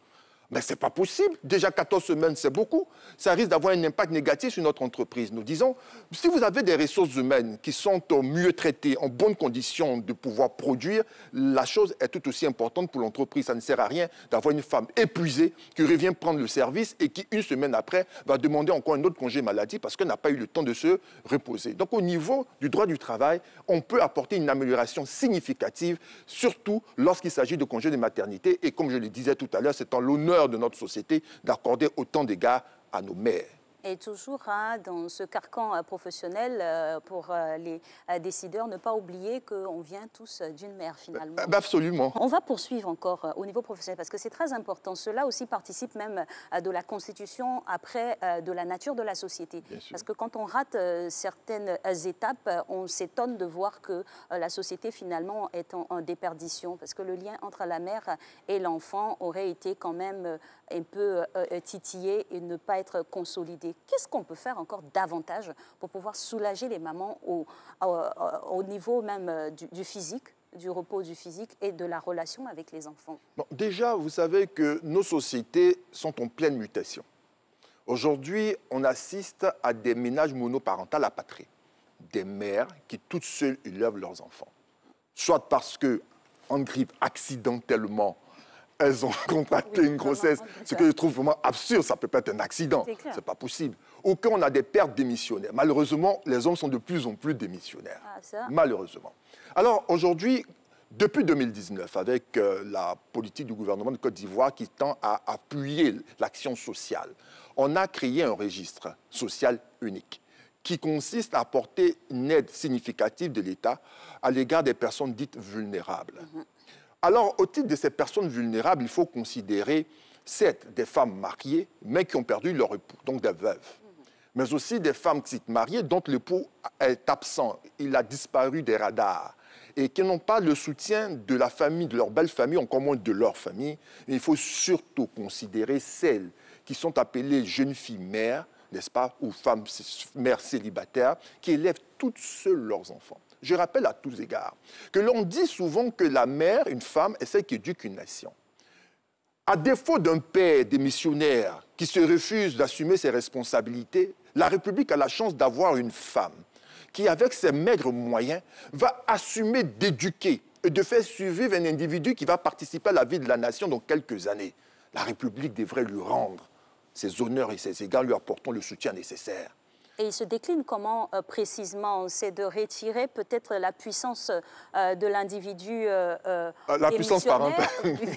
mais ce n'est pas possible. Déjà 14 semaines, c'est beaucoup. Ça risque d'avoir un impact négatif sur notre entreprise. Nous disons, si vous avez des ressources humaines qui sont mieux traitées, en bonnes conditions de pouvoir produire, la chose est tout aussi importante pour l'entreprise. Ça ne sert à rien d'avoir une femme épuisée qui revient prendre le service et qui, une semaine après, va demander encore un autre congé maladie parce qu'elle n'a pas eu le temps de se reposer. Donc, au niveau du droit du travail, on peut apporter une amélioration significative, surtout lorsqu'il s'agit de congés de maternité. Et comme je le disais tout à l'heure, c'est en l'honneur de notre société d'accorder autant d'égards à nos mères. Et toujours dans ce carcan professionnel, pour les décideurs, ne pas oublier qu'on vient tous d'une mère finalement. Absolument. On va poursuivre encore au niveau professionnel parce que c'est très important. Cela aussi participe même de la constitution après de la nature de la société. Parce que quand on rate certaines étapes, on s'étonne de voir que la société finalement est en déperdition. Parce que le lien entre la mère et l'enfant aurait été quand même un peu titillé et ne pas être consolidé. Qu'est-ce qu'on peut faire encore davantage pour pouvoir soulager les mamans au niveau même du physique, du repos du physique et de la relation avec les enfants? Bon, déjà, vous savez que nos sociétés sont en pleine mutation. Aujourd'hui, on assiste à des ménages monoparentaux apatrés, des mères qui toutes seules élèvent leurs enfants, soit parce qu'en grippe accidentellement, elles ont contracté une grossesse, ce que je trouve vraiment absurde, ça peut pas être un accident, c'est pas possible. Ou qu'on a des pères démissionnaires. Malheureusement, les hommes sont de plus en plus démissionnaires, malheureusement. Alors aujourd'hui, depuis 2019, avec la politique du gouvernement de Côte d'Ivoire qui tend à appuyer l'action sociale, on a créé un registre social unique qui consiste à apporter une aide significative de l'État à l'égard des personnes dites vulnérables. Alors, au titre de ces personnes vulnérables, il faut considérer, certes, des femmes mariées, mais qui ont perdu leur époux, donc des veuves. Mais aussi des femmes mariées dont l'époux est absent, il a disparu des radars, et qui n'ont pas le soutien de la famille, de leur belle famille, encore moins de leur famille. Et il faut surtout considérer celles qui sont appelées jeunes filles mères, n'est-ce pas, ou femmes mères célibataires, qui élèvent toutes seules leurs enfants. Je rappelle à tous égards que l'on dit souvent que la mère, une femme, est celle qui éduque une nation. À défaut d'un père démissionnaire qui se refuse d'assumer ses responsabilités, la République a la chance d'avoir une femme qui, avec ses maigres moyens, va assumer d'éduquer et de faire survivre un individu qui va participer à la vie de la nation dans quelques années. La République devrait lui rendre ses honneurs et ses égards, lui apportant le soutien nécessaire. Et il se décline comment précisément? C'est de retirer peut-être la puissance de l'individu la puissance parentale.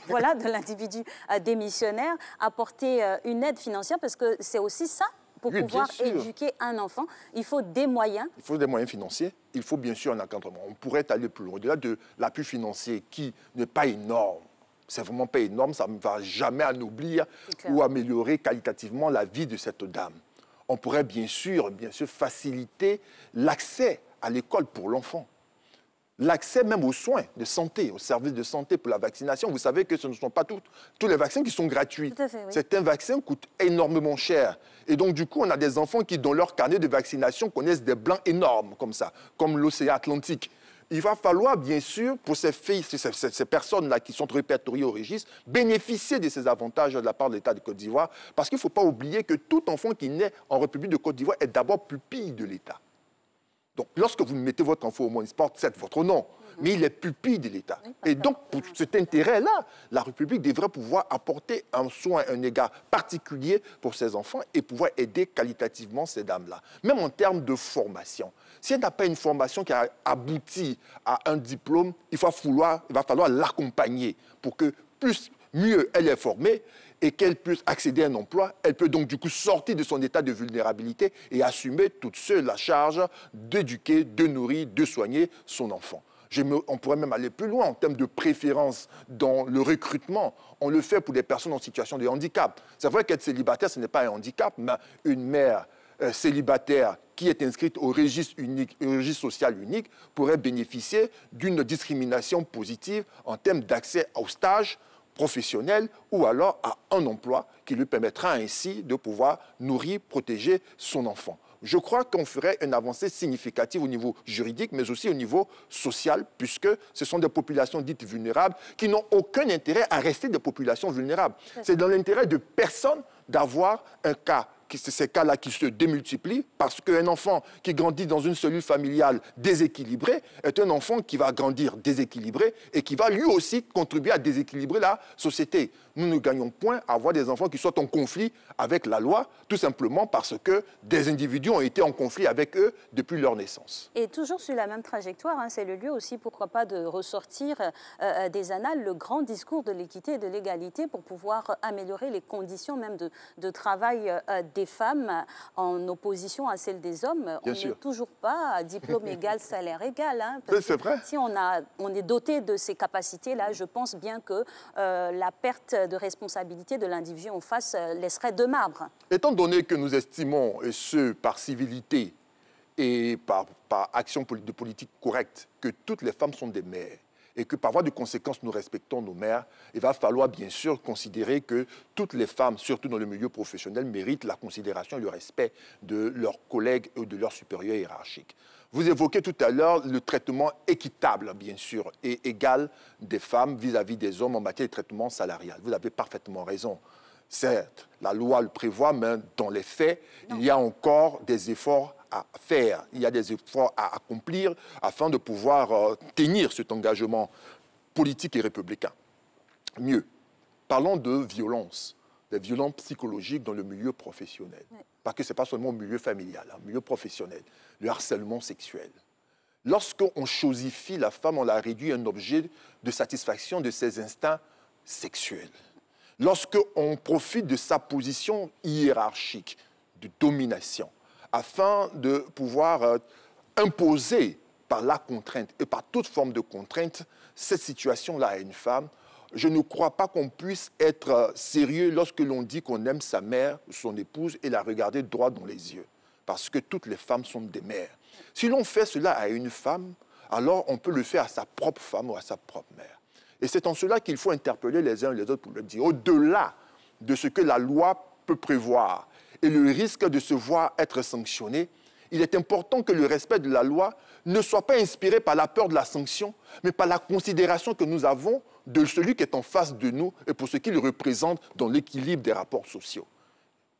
Voilà, de l'individu démissionnaire, apporter une aide financière, parce que c'est aussi ça. Pour pouvoir éduquer un enfant, il faut des moyens. Il faut des moyens financiers, il faut bien sûr un encadrement. On pourrait aller plus loin. Au-delà de l'appui financier qui n'est pas énorme, c'est vraiment pas énorme, ça ne va jamais anoblir ou améliorer qualitativement la vie de cette dame. On pourrait bien sûr faciliter l'accès à l'école pour l'enfant. L'accès même aux soins de santé, aux services de santé pour la vaccination. Vous savez que ce ne sont pas tous les vaccins qui sont gratuits. Tout à fait, oui. Certains vaccins coûtent énormément cher. Et donc, du coup, on a des enfants qui, dans leur carnet de vaccination, connaissent des blancs énormes comme ça, comme l'océan Atlantique. Il va falloir, bien sûr, pour ces personnes-là qui sont répertoriées au registre, bénéficier de ces avantages de la part de l'État de Côte d'Ivoire, parce qu'il ne faut pas oublier que tout enfant qui naît en République de Côte d'Ivoire est d'abord pupille de l'État. Donc, lorsque vous mettez votre enfant au monde, il porte certes votre nom, mais il est pupille de l'État. Et donc, pour cet intérêt-là, la République devrait pouvoir apporter un soin, un égard particulier pour ses enfants et pouvoir aider qualitativement ces dames-là. Même en termes de formation. Si elle n'a pas une formation qui a abouti à un diplôme, il va falloir l'accompagner pour que mieux elle est formée et qu'elle puisse accéder à un emploi. Elle peut donc du coup sortir de son état de vulnérabilité et assumer toute seule la charge d'éduquer, de nourrir, de soigner son enfant. On pourrait même aller plus loin en termes de préférence dans le recrutement. On le fait pour des personnes en situation de handicap. C'est vrai qu'être célibataire, ce n'est pas un handicap, mais une mère célibataire qui est inscrite au registre unique, au registre social unique, pourrait bénéficier d'une discrimination positive en termes d'accès au stage professionnel ou alors à un emploi qui lui permettra ainsi de pouvoir nourrir, protéger son enfant. Je crois qu'on ferait une avancée significative au niveau juridique, mais aussi au niveau social, puisque ce sont des populations dites vulnérables qui n'ont aucun intérêt à rester des populations vulnérables. C'est dans l'intérêt de personne d'avoir un cas, ces cas-là qui se démultiplient, parce qu'un enfant qui grandit dans une cellule familiale déséquilibrée est un enfant qui va grandir déséquilibré et qui va lui aussi contribuer à déséquilibrer la société. Nous ne gagnons point à avoir des enfants qui soient en conflit avec la loi, tout simplement parce que des individus ont été en conflit avec eux depuis leur naissance. Et toujours sur la même trajectoire, c'est le lieu aussi, pourquoi pas, de ressortir des annales le grand discours de l'équité et de l'égalité pour pouvoir améliorer les conditions même de travail des femmes en opposition à celles des hommes. On n'est toujours pas à diplôme égal, salaire égal. C'est vrai. Si on est doté de ces capacités-là, je pense bien que la perte de responsabilité de l'individu en face laisserait de marbre. Étant donné que nous estimons, et ce par civilité et par action de politique correcte, que toutes les femmes sont des mères, et que par voie de conséquence, nous respectons nos mères, il va falloir bien sûr considérer que toutes les femmes, surtout dans le milieu professionnel, méritent la considération et le respect de leurs collègues ou de leurs supérieurs hiérarchiques. Vous évoquez tout à l'heure le traitement équitable, bien sûr, et égal des femmes vis-à-vis des hommes en matière de traitement salarial. Vous avez parfaitement raison. Certes, la loi le prévoit, mais dans les faits, il y a encore des efforts à faire, il y a des efforts à accomplir afin de pouvoir tenir cet engagement politique et républicain. Mieux, parlons de violence, des violences psychologiques dans le milieu professionnel. Oui. Parce que ce n'est pas seulement au milieu familial, au milieu professionnel, le harcèlement sexuel. Lorsqu'on chosifie la femme, on la réduit à un objet de satisfaction de ses instincts sexuels. Lorsqu'on profite de sa position hiérarchique, de domination, afin de pouvoir imposer par la contrainte et par toute forme de contrainte cette situation-là à une femme, je ne crois pas qu'on puisse être sérieux lorsque l'on dit qu'on aime sa mère, son épouse, et la regarder droit dans les yeux. Parce que toutes les femmes sont des mères. Si l'on fait cela à une femme, alors on peut le faire à sa propre femme ou à sa propre mère. Et c'est en cela qu'il faut interpeller les uns et les autres pour le dire. Au-delà de ce que la loi peut prévoir et le risque de se voir être sanctionné, il est important que le respect de la loi ne soit pas inspiré par la peur de la sanction, mais par la considération que nous avons de celui qui est en face de nous et pour ce qu'il représente dans l'équilibre des rapports sociaux.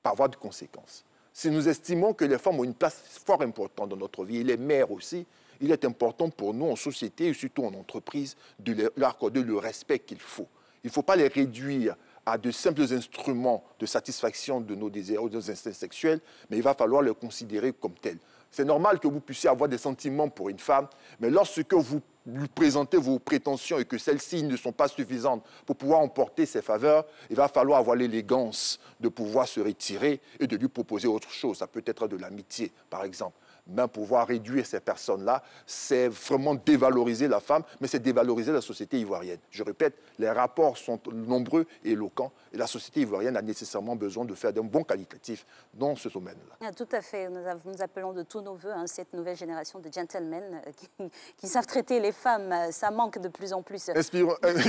Par voie de conséquence, si nous estimons que les femmes ont une place fort importante dans notre vie, et les mères aussi, il est important pour nous en société et surtout en entreprise de leur accorder le respect qu'il faut. Il ne faut pas les réduire à de simples instruments de satisfaction de nos désirs ou de nos instincts sexuels, mais il va falloir les considérer comme tels. C'est normal que vous puissiez avoir des sentiments pour une femme, mais lorsque vous lui présentez vos prétentions et que celles-ci ne sont pas suffisantes pour pouvoir emporter ses faveurs, il va falloir avoir l'élégance de pouvoir se retirer et de lui proposer autre chose. Ça peut être de l'amitié, par exemple. Mais pouvoir réduire ces personnes-là, c'est vraiment dévaloriser la femme, mais c'est dévaloriser la société ivoirienne. Je répète, les rapports sont nombreux et éloquents, et la société ivoirienne a nécessairement besoin de faire d'un bon qualitatif dans ce domaine-là. Tout à fait. Nous appelons de tous nos voeux cette nouvelle génération de gentlemen qui savent traiter les femmes. Ça manque de plus en plus.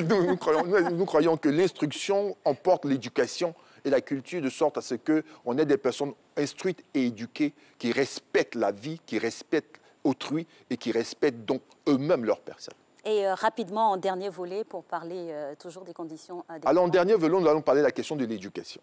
Nous croyons que l'instruction emporte l'éducation et la culture, de sorte à ce qu'on ait des personnes instruites et éduquées qui respectent la vie, qui respectent autrui et qui respectent donc eux-mêmes leur personne. Et rapidement, en dernier volet, pour parler toujours des conditions... Alors, en dernier volet, nous allons parler de la question de l'éducation.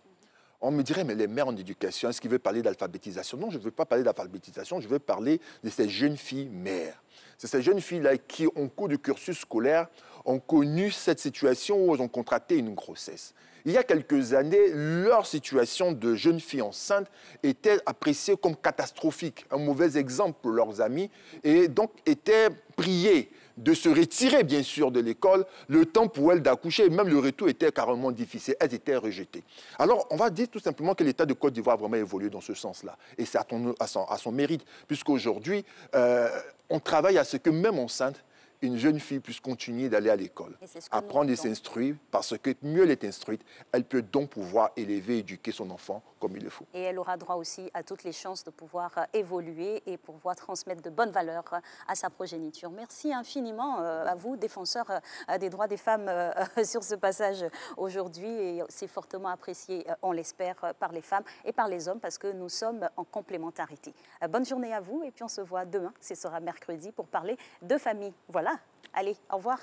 On me dirait, mais les mères en éducation, est-ce qu'ils veulent parler d'alphabétisation? Non, je ne veux pas parler d'alphabétisation, je veux parler de ces jeunes filles mères. C'est ces jeunes filles-là qui, au cours du cursus scolaire, ont connu cette situation où elles ont contracté une grossesse. Il y a quelques années, leur situation de jeunes filles enceintes était appréciée comme catastrophique, un mauvais exemple pour leurs amis, et donc étaient priées de se retirer, bien sûr, de l'école, le temps pour elles d'accoucher, même le retour était carrément difficile, elles étaient rejetées. Alors, on va dire tout simplement que l'État de Côte d'Ivoire a vraiment évolué dans ce sens-là, et c'est à son mérite, puisqu'aujourd'hui, on travaille à ce que, même enceinte, une jeune fille puisse continuer d'aller à l'école, apprendre et s'instruire, parce que mieux elle est instruite, elle peut donc pouvoir élever et éduquer son enfant comme il le faut. Et elle aura droit aussi à toutes les chances de pouvoir évoluer et pouvoir transmettre de bonnes valeurs à sa progéniture. Merci infiniment à vous, défenseurs des droits des femmes, sur ce passage aujourd'hui. Et c'est fortement apprécié, on l'espère, par les femmes et par les hommes, parce que nous sommes en complémentarité. Bonne journée à vous, et puis on se voit demain, ce sera mercredi, pour parler de famille. Voilà. Allez, au revoir.